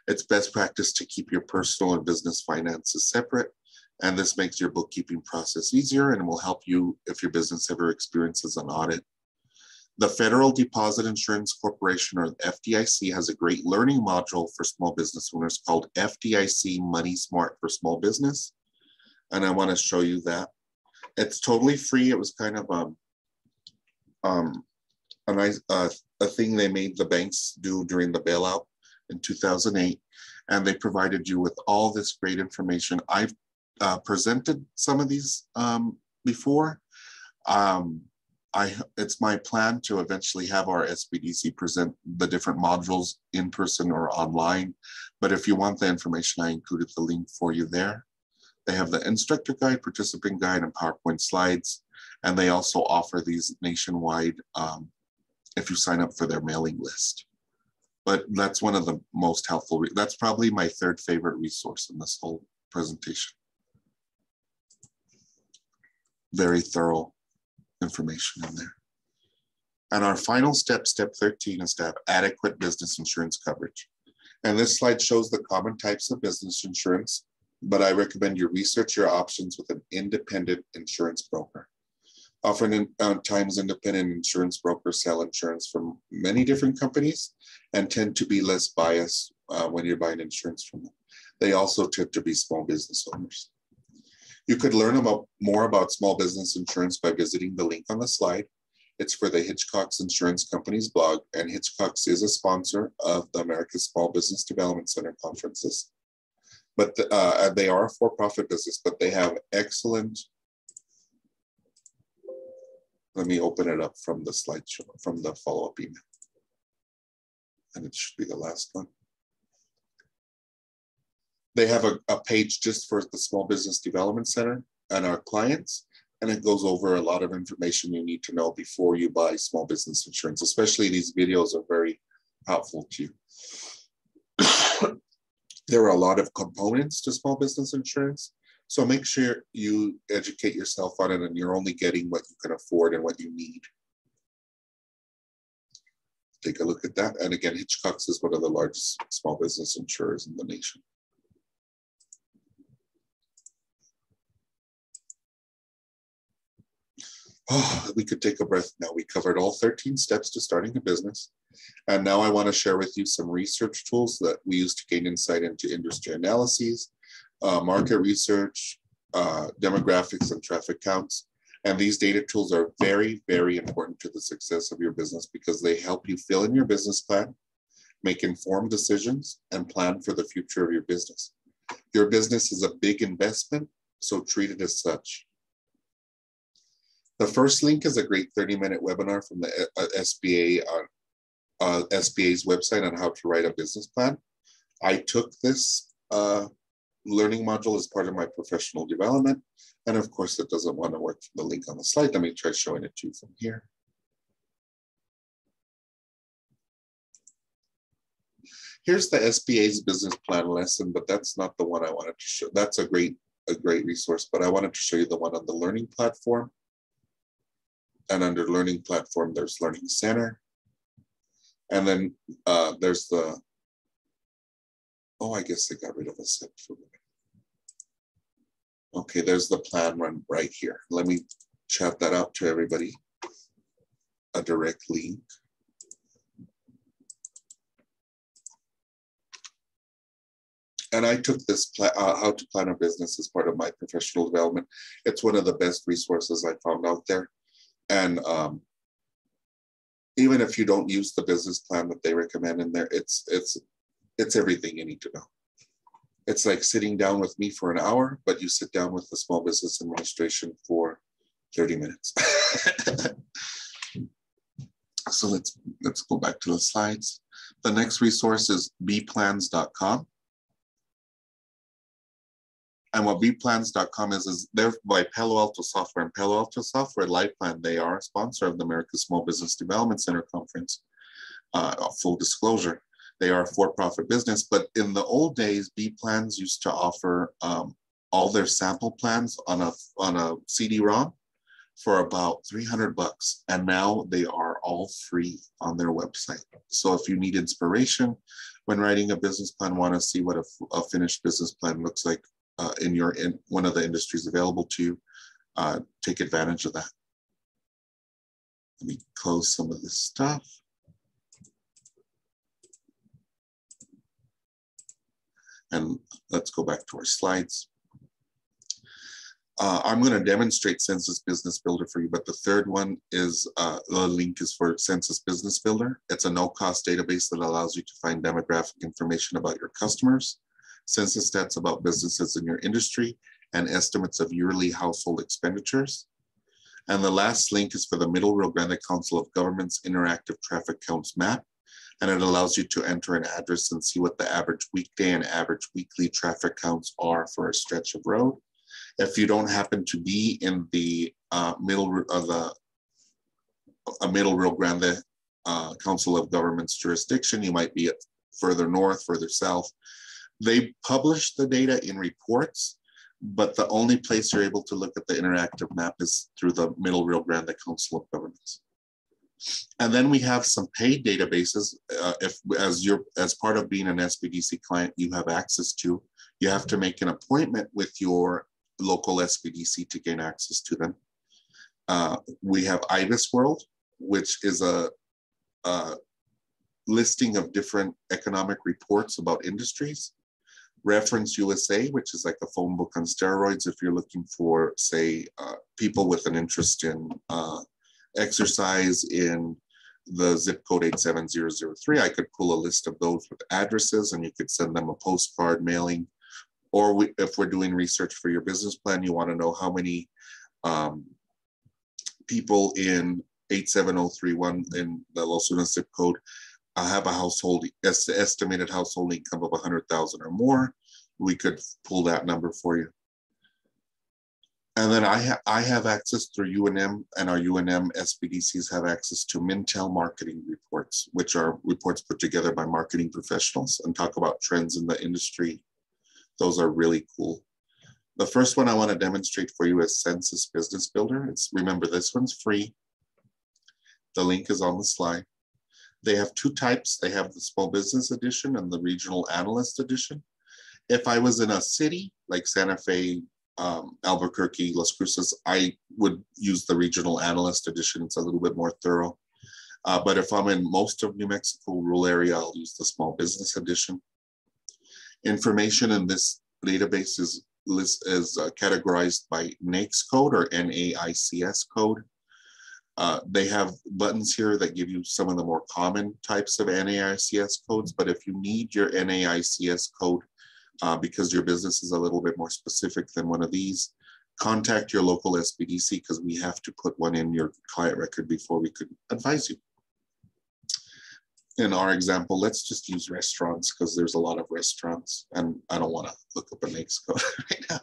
It's best practice to keep your personal and business finances separate, and this makes your bookkeeping process easier and will help you if your business ever experiences an audit. The Federal Deposit Insurance Corporation, or FDIC, has a great learning module for small business owners called FDIC Money Smart for Small Business, and I want to show you that. It's totally free. It was kind of a nice a thing they made the banks do during the bailout in 2008, and they provided you with all this great information. I've presented some of these before. It's my plan to eventually have our SBDC present the different modules in person or online, but if you want the information, I included the link for you there. They have the instructor guide, participant guide, and PowerPoint slides, and they also offer these nationwide if you sign up for their mailing list. But that's one of the most helpful. That's probably my third favorite resource in this whole presentation. Very thorough information in there. And our final step, step 13, is to have adequate business insurance coverage. And this slide shows the common types of business insurance, but I recommend you research your options with an independent insurance broker. Oftentimes, independent insurance brokers sell insurance from many different companies and tend to be less biased when you're buying insurance from them. They also tend to be small business owners. You could learn more about small business insurance by visiting the link on the slide. It's for the Hitchcock's Insurance Company's blog, and Hitchcock's is a sponsor of the American Small Business Development Center conferences. But they are a for-profit business, but they have excellent. Let me open it up from the slideshow, from the follow-up email. And it should be the last one. They have a page just for the Small Business Development Center and our clients, and it goes over a lot of information you need to know before you buy small business insurance. Especially these videos are very helpful to you. There are a lot of components to small business insurance, so make sure you educate yourself on it and you're only getting what you can afford and what you need. Take a look at that. And again, Hitchcock's is one of the largest small business insurers in the nation. Oh, we could take a breath now. We covered all 13 steps to starting a business. And now I want to share with you some research tools that we use to gain insight into industry analyses, market research, demographics, and traffic counts. And these data tools are very, very important to the success of your business because they help you fill in your business plan, make informed decisions, and plan for the future of your business. Your business is a big investment, so treat it as such. The first link is a great 30-minute webinar from the SBA's website on how to write a business plan. I took this learning module as part of my professional development. And of course, it doesn't want to work from the link on the slide. Let me try showing it to you from here. Here's the SBA's business plan lesson, but that's not the one I wanted to show. That's a great resource, but I wanted to show you the one on the learning platform. And under learning platform, there's Learning Center. And then there's the, oh, I guess they got rid of a set for me. Okay, there's the plan run right here. Let me chat that out to everybody. A direct link. And I took this how to plan a business as part of my professional development. It's one of the best resources I found out there. And even if you don't use the business plan that they recommend in there, it's everything you need to know. It's like sitting down with me for an hour, but you sit down with the Small Business Administration for 30 minutes. So let's go back to the slides. The next resource is bplans.com. And what bplans.com is they're by Palo Alto Software. And Palo Alto Software, LifePlan, they are a sponsor of the America's Small Business Development Center Conference. Full disclosure, they are a for-profit business. But in the old days, bplans used to offer all their sample plans on a CD-ROM for about $300. And now they are all free on their website. So if you need inspiration when writing a business plan, want to see what a finished business plan looks like, in one of the industries available to you, take advantage of that. Let me close some of this stuff. And let's go back to our slides. I'm going to demonstrate Census Business Builder for you, but the third one is, the link is for Census Business Builder. It's a no-cost database that allows you to find demographic information about your customers, census stats about businesses in your industry, and estimates of yearly household expenditures. And the last link is for the Middle Rio Grande Council of Governments Interactive Traffic Counts map. And it allows you to enter an address and see what the average weekday and average weekly traffic counts are for a stretch of road. If you don't happen to be in the Middle Rio Grande Council of Governments jurisdiction, you might be further north, further south. They publish the data in reports, but the only place you're able to look at the interactive map is through the Middle Rio Grande Council of Governments. And then we have some paid databases. As part of being an SBDC client, you have access to. You have to make an appointment with your local SBDC to gain access to them. We have IBIS World, which is a listing of different economic reports about industries. Reference USA, which is like a phone book on steroids if you're looking for, say, people with an interest in exercise in the zip code 87003. I could pull a list of those with addresses and you could send them a postcard mailing. Or if we're doing research for your business plan, you want to know how many people in 87031 in the Los Lunas zip code have a household estimated household income of 100,000 or more. We could pull that number for you. And then I have access through UNM, and our UNM SBDCs have access to Mintel marketing reports, which are reports put together by marketing professionals and talk about trends in the industry. Those are really cool. The first one I want to demonstrate for you is Census Business Builder. Remember, this one's free. The link is on the slide. They have two types. They have the Small Business Edition and the Regional Analyst Edition. If I was in a city like Santa Fe, Albuquerque, Las Cruces, I would use the Regional Analyst Edition. It's a little bit more thorough. But if I'm in most of New Mexico rural area, I'll use the Small Business Edition. Information in this database is categorized by NAICS code or NAICS code. They have buttons here that give you some of the more common types of NAICS codes, but if you need your NAICS code because your business is a little bit more specific than one of these, contact your local SBDC because we have to put one in your client record before we could advise you. In our example, let's just use restaurants because there's a lot of restaurants and I don't want to look up a NAICS code right now.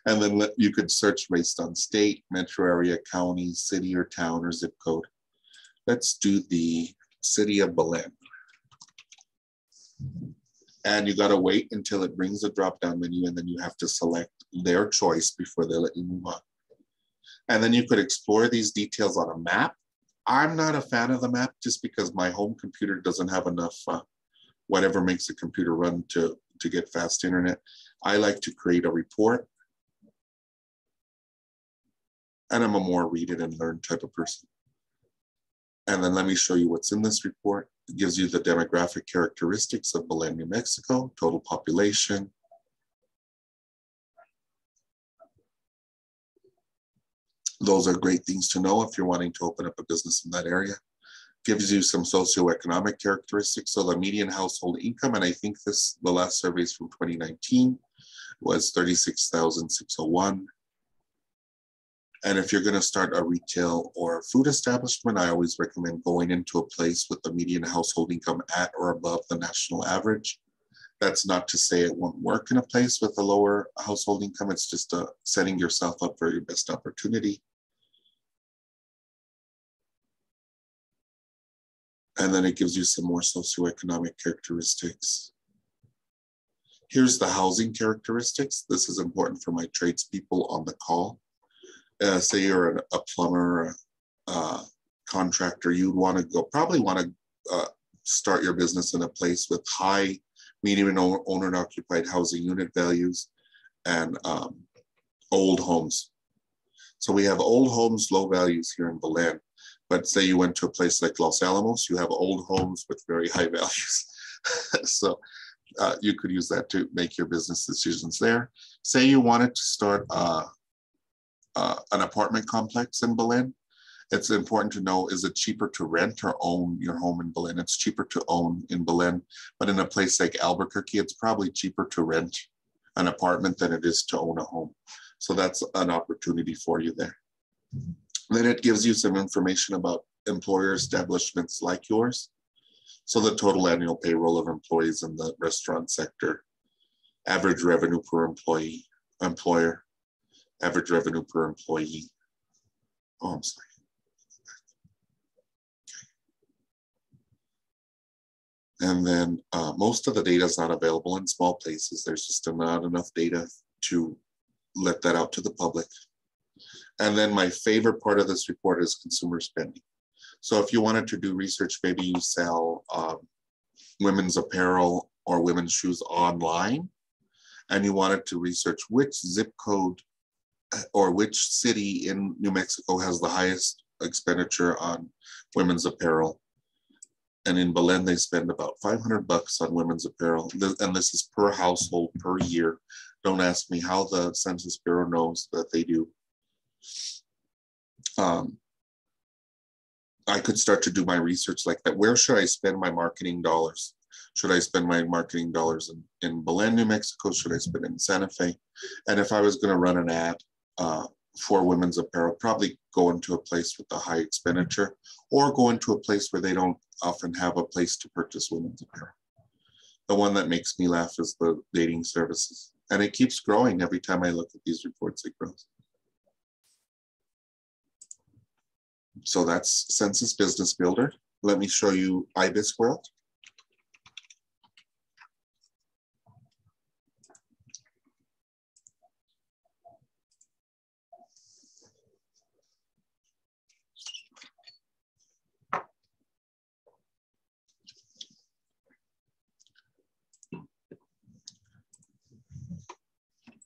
And then you could search based on state, metro area, county, city or town or zip code. Let's do the city of Belen. And you got to wait until it brings a drop-down menu and then you have to select their choice before they let you move on. And then you could explore these details on a map. I'm not a fan of the map just because my home computer doesn't have enough whatever makes the computer run to get fast internet. I like to create a report. And I'm a more read it and learn type of person. And then let me show you what's in this report. It gives you the demographic characteristics of Belen, New Mexico, total population. Those are great things to know if you're wanting to open up a business in that area. Gives you some socioeconomic characteristics. So the median household income, and I think the last survey is from 2019, was 36,601. And if you're going to start a retail or food establishment, I always recommend going into a place with the median household income at or above the national average. That's not to say it won't work in a place with a lower household income. It's just setting yourself up for your best opportunity. And then it gives you some more socioeconomic characteristics. Here's the housing characteristics. This is important for my tradespeople on the call. Say you're a plumber, contractor, you'd want to probably want to start your business in a place with high, medium and owner-occupied housing unit values and old homes. So we have old homes, low values here in Belen. But say you went to a place like Los Alamos, you have old homes with very high values. So you could use that to make your business decisions there. Say you wanted to start an apartment complex in Belen. It's important to know, is it cheaper to rent or own your home in Belen? It's cheaper to own in Belen, but in a place like Albuquerque, it's probably cheaper to rent an apartment than it is to own a home. So that's an opportunity for you there. Then it gives you some information about employer establishments like yours. So the total annual payroll of employees in the restaurant sector, average revenue per employer, average revenue per employee. Oh, I'm sorry. And then most of the data is not available in small places. There's just not enough data to let that out to the public. And then my favorite part of this report is consumer spending. So if you wanted to do research, maybe you sell women's apparel or women's shoes online, and you wanted to research which zip code or which city in New Mexico has the highest expenditure on women's apparel. And in Belen, they spend about $500 on women's apparel. And this is per household per year. Don't ask me how the Census Bureau knows that they do. I could start to do my research like that. Where should I spend my marketing dollars? Should I spend my marketing dollars in Belen, New Mexico? Should I spend it in Santa Fe? And if I was going to run an ad for women's apparel, probably go into a place with a high expenditure or go into a place where they don't often have a place to purchase women's apparel. The one that makes me laugh is the dating services. And it keeps growing every time I look at these reports, it grows. So that's Census Business Builder. Let me show you IBIS World.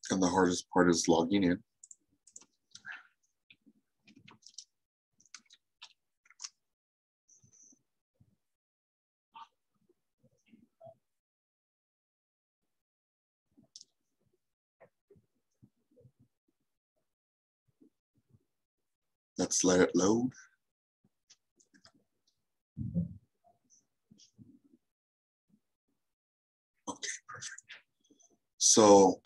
And the hardest part is logging in. Let's let it load. Okay, perfect. So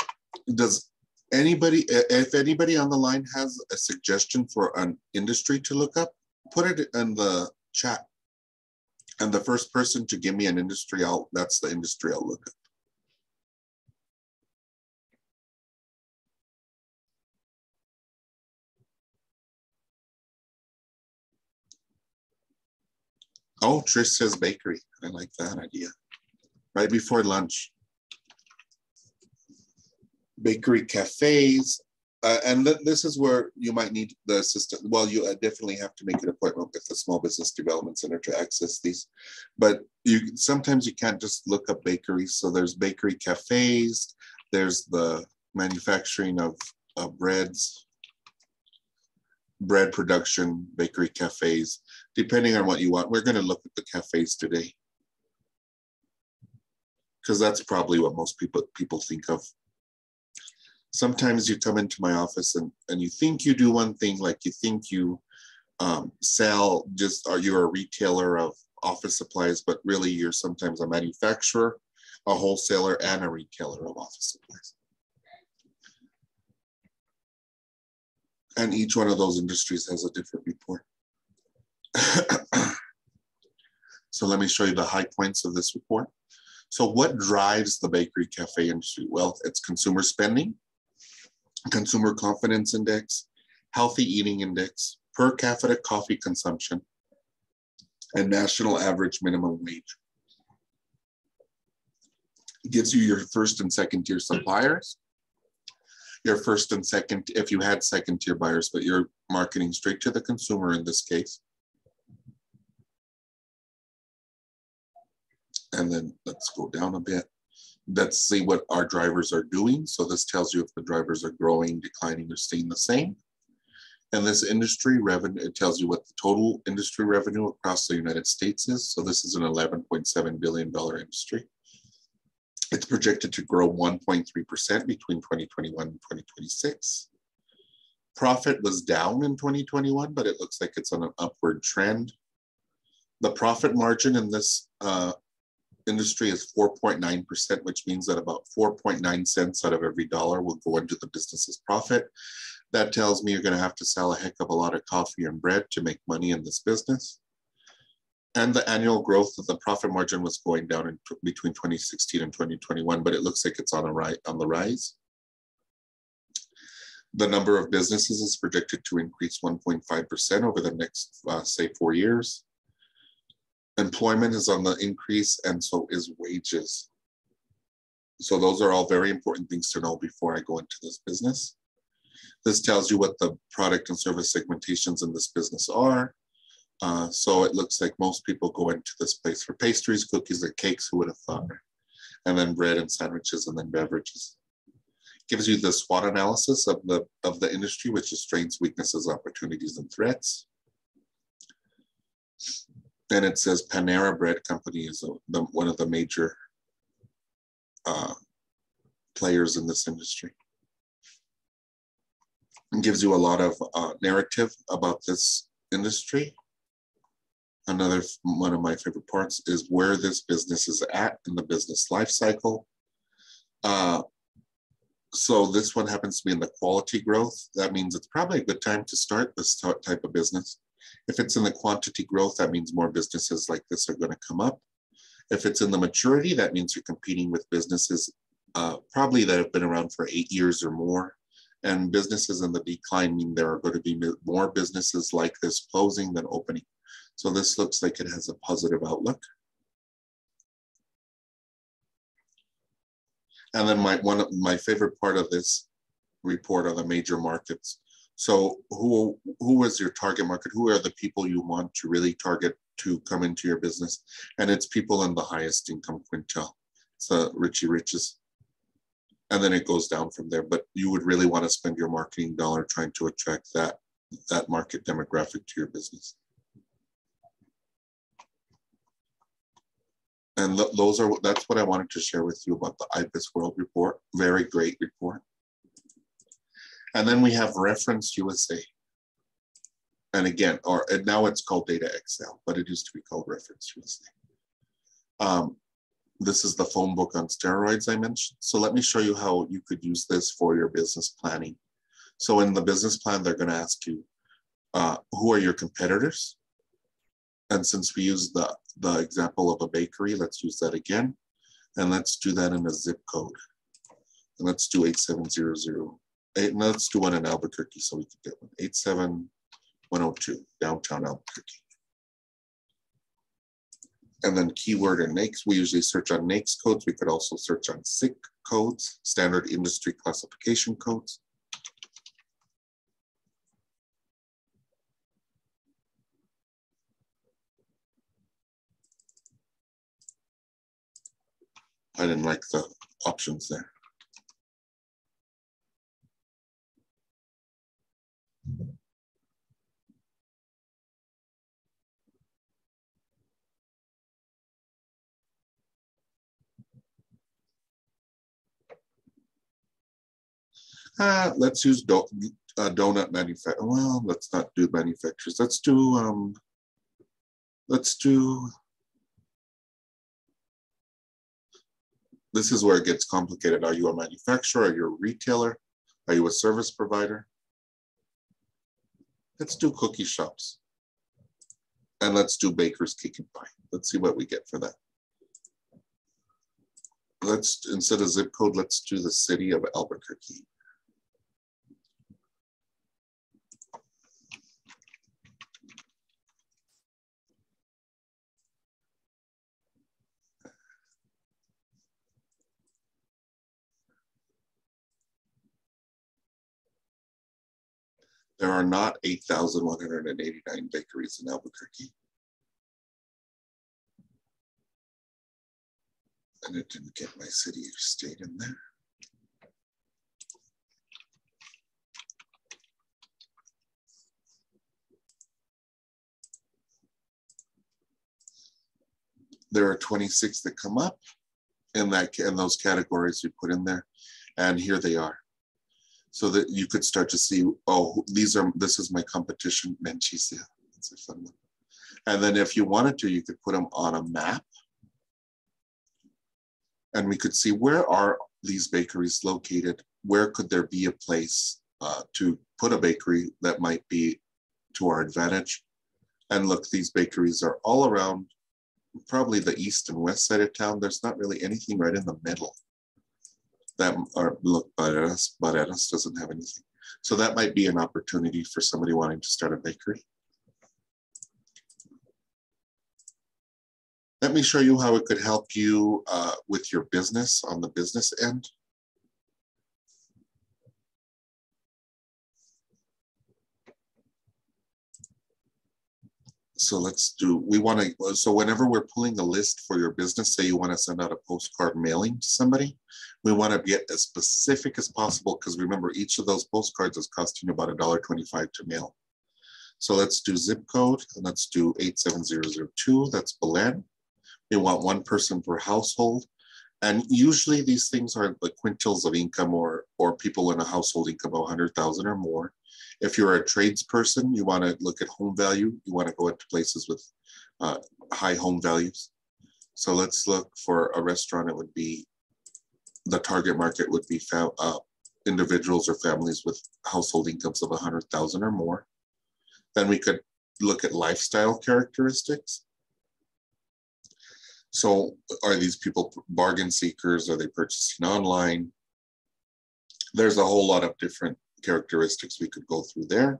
does anybody, if anybody on the line has a suggestion for an industry to look up, put it in the chat. And the first person to give me an industry, that's the industry I'll look up. Oh, Trish says bakery. I like that idea. Right before lunch. Bakery cafes. And this is where you might need the assistant. Well, you definitely have to make an appointment with the Small Business Development Center to access these. But sometimes you can't just look up bakeries. So there's bakery cafes. There's the manufacturing of breads, bread production, bakery cafes, depending on what you want. We're going to look at the cafes today, because that's probably what most people think of. Sometimes you come into my office and you think you do one thing, like you think you sell or you're a retailer of office supplies, but really you're sometimes a manufacturer, a wholesaler, and a retailer of office supplies. And each one of those industries has a different report. So let me show you the high points of this report. So what drives the bakery cafe industry? Well, it's consumer spending, consumer confidence index, healthy eating index, per capita coffee consumption, and national average minimum wage. It gives you your first and second tier suppliers, your first and second, if you had second tier buyers, but you're marketing straight to the consumer in this case. And then let's go down a bit. Let's see what our drivers are doing. So this tells you if the drivers are growing, declining, or staying the same. And this industry revenue, it tells you what the total industry revenue across the United States is. So this is an $11.7 billion industry. It's projected to grow 1.3% between 2021 and 2026. Profit was down in 2021, but it looks like it's on an upward trend. The profit margin in this industry is 4.9%, which means that about 4.9 cents out of every dollar will go into the business's profit. That tells me you're going to have to sell a heck of a lot of coffee and bread to make money in this business. And the annual growth of the profit margin was going down in between 2016 and 2021, but it looks like it's on the rise. The number of businesses is projected to increase 1.5% over the next, say, 4 years. Employment is on the increase, and so is wages. So those are all very important things to know before I go into this business. This tells you what the product and service segmentations in this business are. So it looks like most people go into this place for pastries, cookies, and cakes, who would have thought? And then bread and sandwiches, and then beverages. Gives you the SWOT analysis of the industry, which is strengths, weaknesses, opportunities, and threats. And it says Panera Bread Company is one of the major players in this industry. It gives you a lot of narrative about this industry. Another one of my favorite parts is where this business is at in the business life cycle. So this one happens to be in the quality growth. That means it's probably a good time to start this type of business. If it's in the quantity growth, that means more businesses like this are going to come up. If it's in the maturity, that means you're competing with businesses probably that have been around for 8 years or more. And businesses in the decline mean there are going to be more businesses like this closing than opening. So this looks like it has a positive outlook. And then my favorite part of this report are the major markets. So who is your target market? Who are the people you want to really target to come into your business? And it's people in the highest income quintile. It's the Richie Riches. And then it goes down from there. But you would really want to spend your marketing dollar trying to attract that market demographic to your business. And that's what I wanted to share with you about the IBIS World report. Very great report. And then we have Reference USA. And again, and now it's called Data Excel, but it used to be called Reference Real Estate. This is the phone book on steroids I mentioned. So let me show you how you could use this for your business planning. So in the business plan, they're going to ask you, who are your competitors? And since we use the example of a bakery, let's use that again. And let's do that in a zip code. And let's do 87008. And let's do one in Albuquerque so we can get one. 87102, downtown Albuquerque. And then keyword and NAICS, we usually search on NAICS codes. We could also search on SIC codes, standard industry classification codes. I didn't like the options there. Let's use donut manufacturer. Well, let's not do manufacturers. Let's do, this is where it gets complicated. Are you a manufacturer? Are you a retailer? Are you a service provider? Let's do cookie shops. And let's do baker's cake and pie. Let's see what we get for that. Let's, instead of zip code, let's do the city of Albuquerque. There are not 8,189 bakeries in Albuquerque. And it didn't get my city or state in there. There are 26 that come up in those categories you put in there. And here they are. So that you could start to see, oh, this is my competition, Menchicia. That's a fun one. And then if you wanted to, you could put them on a map. And we could see, where are these bakeries located? Where could there be a place to put a bakery that might be to our advantage? And look, these bakeries are all around, probably the east and west side of town. There's not really anything right in the middle. That, or look, Barreras doesn't have anything. So that might be an opportunity for somebody wanting to start a bakery. Let me show you how it could help you with your business on the business end. So let's do, so whenever we're pulling a list for your business, say you want to send out a postcard mailing to somebody, we want to get as specific as possible, because remember, each of those postcards is costing about $1.25 to mail. So let's do zip code, and let's do 87002, that's Belen. We want one person per household. And usually these things are the quintiles of income, or people in a household income of 100,000 or more. If you're a tradesperson, you want to look at home value. You want to go into places with high home values. So let's look for a restaurant. It would be, the target market would be individuals or families with household incomes of 100,000 or more. Then we could look at lifestyle characteristics. So are these people bargain seekers? Are they purchasing online? There's a whole lot of different characteristics we could go through there.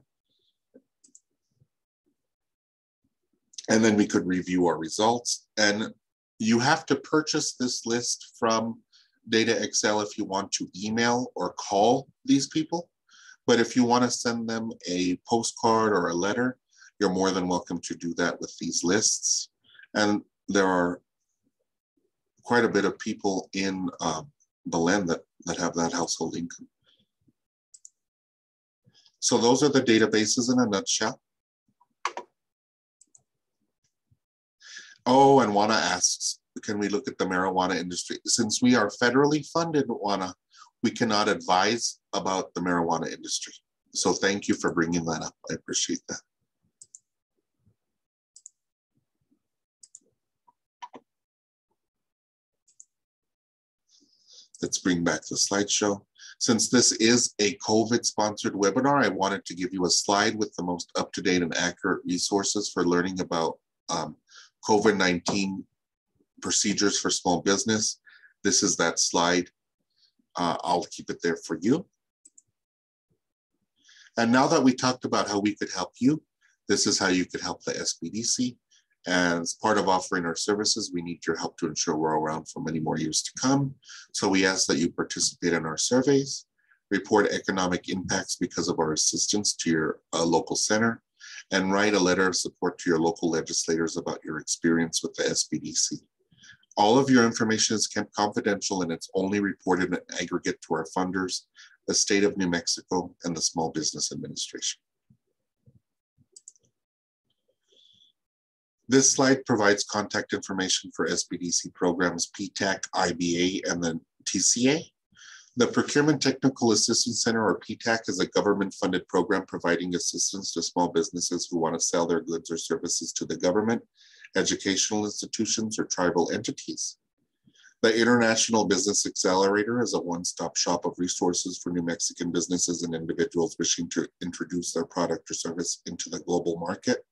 And then we could review our results. And you have to purchase this list from Data Excel if you want to email or call these people. But if you want to send them a postcard or a letter, you're more than welcome to do that with these lists. And there are quite a bit of people in Belen that have that household income. So those are the databases in a nutshell. Oh, and Juana asks, can we look at the marijuana industry? Since we are federally funded, Juana, we cannot advise about the marijuana industry. So thank you for bringing that up. I appreciate that. Let's bring back the slideshow. Since this is a COVID-sponsored webinar, I wanted to give you a slide with the most up-to-date and accurate resources for learning about COVID-19 procedures for small business. This is that slide. I'll keep it there for you. And now that we talked about how we could help you, this is how you could help the SBDC. And as part of offering our services, we need your help to ensure we're around for many more years to come. So we ask that you participate in our surveys, report economic impacts because of our assistance to your local center, and write a letter of support to your local legislators about your experience with the SBDC. All of your information is kept confidential and it's only reported in aggregate to our funders, the state of New Mexico, and the Small Business Administration. This slide provides contact information for SBDC programs PTAC, IBA, and the TCA. The Procurement Technical Assistance Center, or PTAC, is a government-funded program providing assistance to small businesses who want to sell their goods or services to the government, educational institutions, or tribal entities. The International Business Accelerator is a one-stop shop of resources for New Mexican businesses and individuals wishing to introduce their product or service into the global market.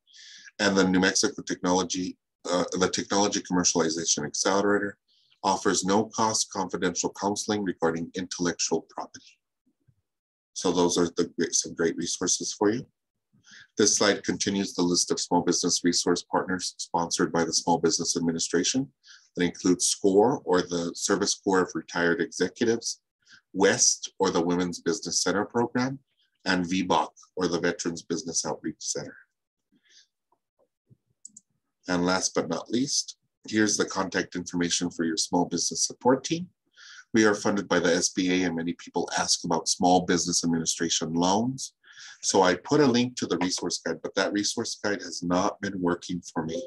And the New Mexico Technology Commercialization Accelerator offers no-cost confidential counseling regarding intellectual property. So those are some great resources for you. This slide continues the list of small business resource partners sponsored by the Small Business Administration. That includes SCORE, or the Service Corps of Retired Executives, WEST, or the Women's Business Center Program, and VBOC, or the Veterans Business Outreach Center. And last but not least, here's the contact information for your small business support team. We are funded by the SBA, and many people ask about Small Business Administration loans. So I put a link to the resource guide, but that resource guide has not been working for me.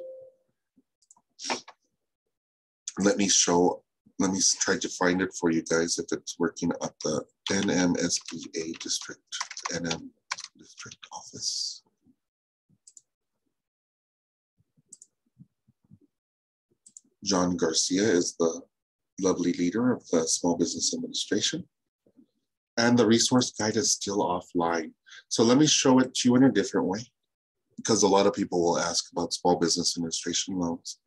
Let me try to find it for you guys if it's working at the NMSBA district office. John Garcia is the lovely leader of the Small Business Administration. And the resource guide is still offline. So let me show it to you in a different way, because a lot of people will ask about Small Business Administration loans.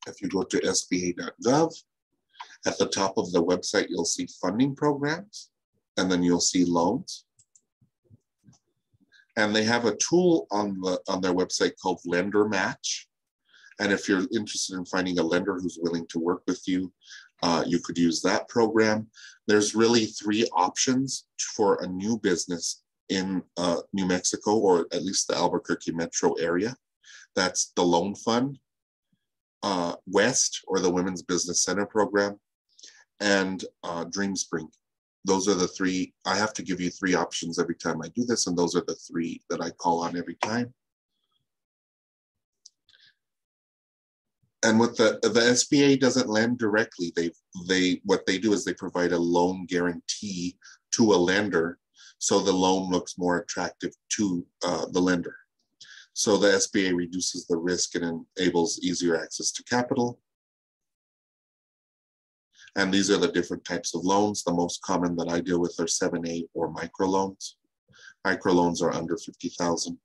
If you go to sba.gov, at the top of the website, you'll see funding programs, and then you'll see loans. And they have a tool on their website called Lender Match. And if you're interested in finding a lender who's willing to work with you, you could use that program. There's really 3 options for a new business in New Mexico, or at least the Albuquerque metro area. That's the Loan Fund, WEST, or the Women's Business Center Program, and DreamSpring. Those are the 3. I have to give you 3 options every time I do this, and those are the 3 that I call on every time. And what the SBA doesn't lend directly. What they do is they provide a loan guarantee to a lender, so the loan looks more attractive to the lender. So the SBA reduces the risk and enables easier access to capital. And these are the different types of loans. The most common that I deal with are 7A or microloans. Microloans are under $50,000.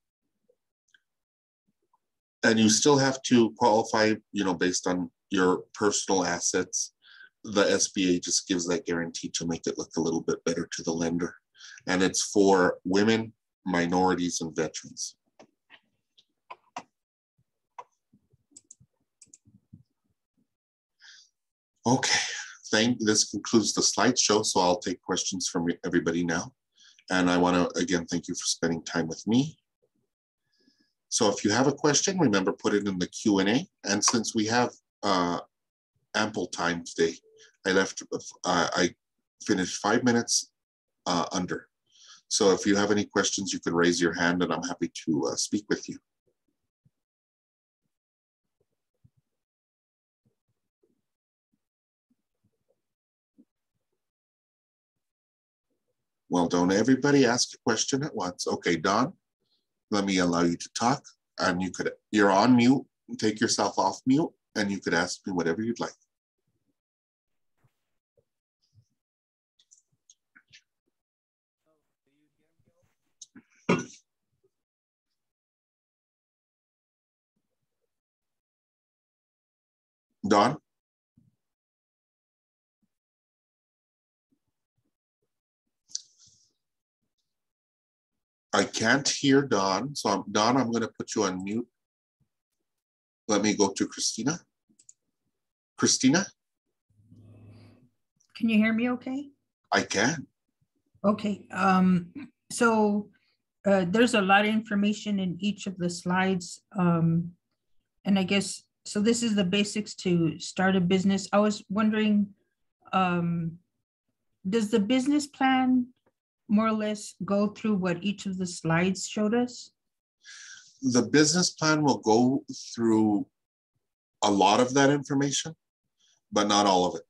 And you still have to qualify, based on your personal assets. The SBA just gives that guarantee to make it look a little bit better to the lender. And it's for women, minorities, and veterans. Okay, this concludes the slideshow. So I'll take questions from everybody now. And I want to, again, thank you for spending time with me. So if you have a question, remember, put it in the Q&A. And since we have ample time today, I finished 5 minutes under. So if you have any questions, you can raise your hand and I'm happy to speak with you. Well, don't everybody ask a question at once. Okay, Don, let me allow you to talk, and you're on mute. Take yourself off mute and you could ask me whatever you'd like. Don? I can't hear Don, so Don, I'm going to put you on mute. Let me go to Christina. Christina? Can you hear me okay? I can. Okay, so there's a lot of information in each of the slides. And I guess, so this is the basics to start a business. I was wondering, does the business plan more or less go through what each of the slides showed us? The business plan will go through a lot of that information, but not all of it.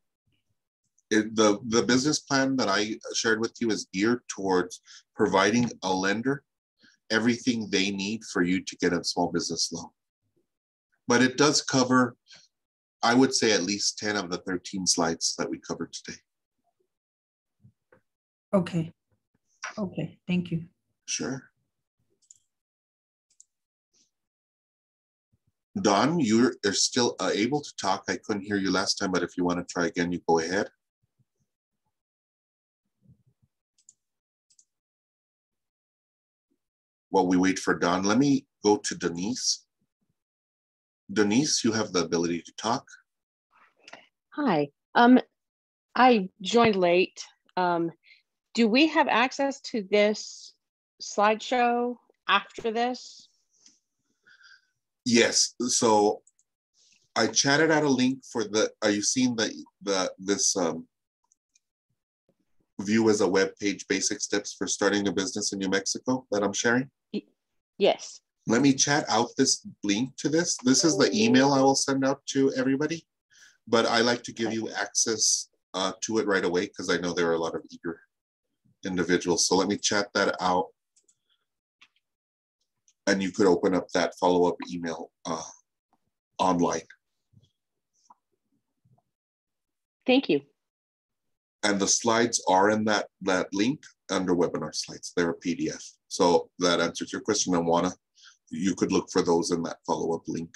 The business plan that I shared with you is geared towards providing a lender everything they need for you to get a small business loan. But it does cover, I would say, at least 10 of the 13 slides that we covered today. Okay. Okay, thank you. Sure. Don, you're still able to talk. I couldn't hear you last time, but if you want to try again, you go ahead. While we wait for Don, let me go to Denise. Denise, you have the ability to talk. Hi, I joined late. Do we have access to this slideshow after this? Yes, so I chatted out a link for the, are you seeing this view as a web page, basic steps for starting a business in New Mexico that I'm sharing? Yes. Let me chat out this link to this. This is the email I will send out to everybody, but I like to give you access to it right away because I know there are a lot of eager individuals. So let me chat that out. And you could open up that follow-up email online. Thank you. And the slides are in that link under webinar slides. They're a PDF. So that answers your question, Awana. You could look for those in that follow-up link.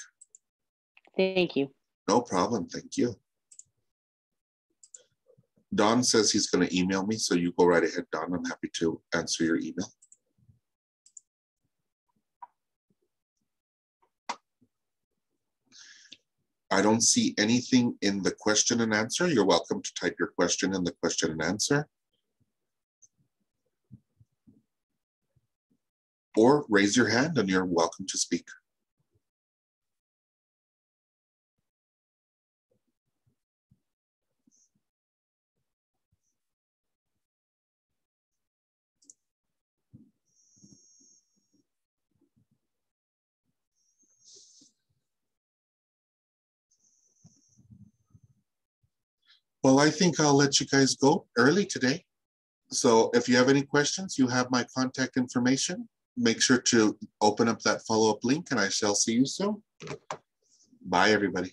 Thank you. No problem. Thank you. Don says he's going to email me, so you go right ahead, Don. I'm happy to answer your email. I don't see anything in the question and answer. You're welcome to type your question in the question and answer. Or raise your hand and you're welcome to speak. Well, I think I'll let you guys go early today. So if you have any questions, you have my contact information. Make sure to open up that follow-up link and I shall see you soon. Bye, everybody.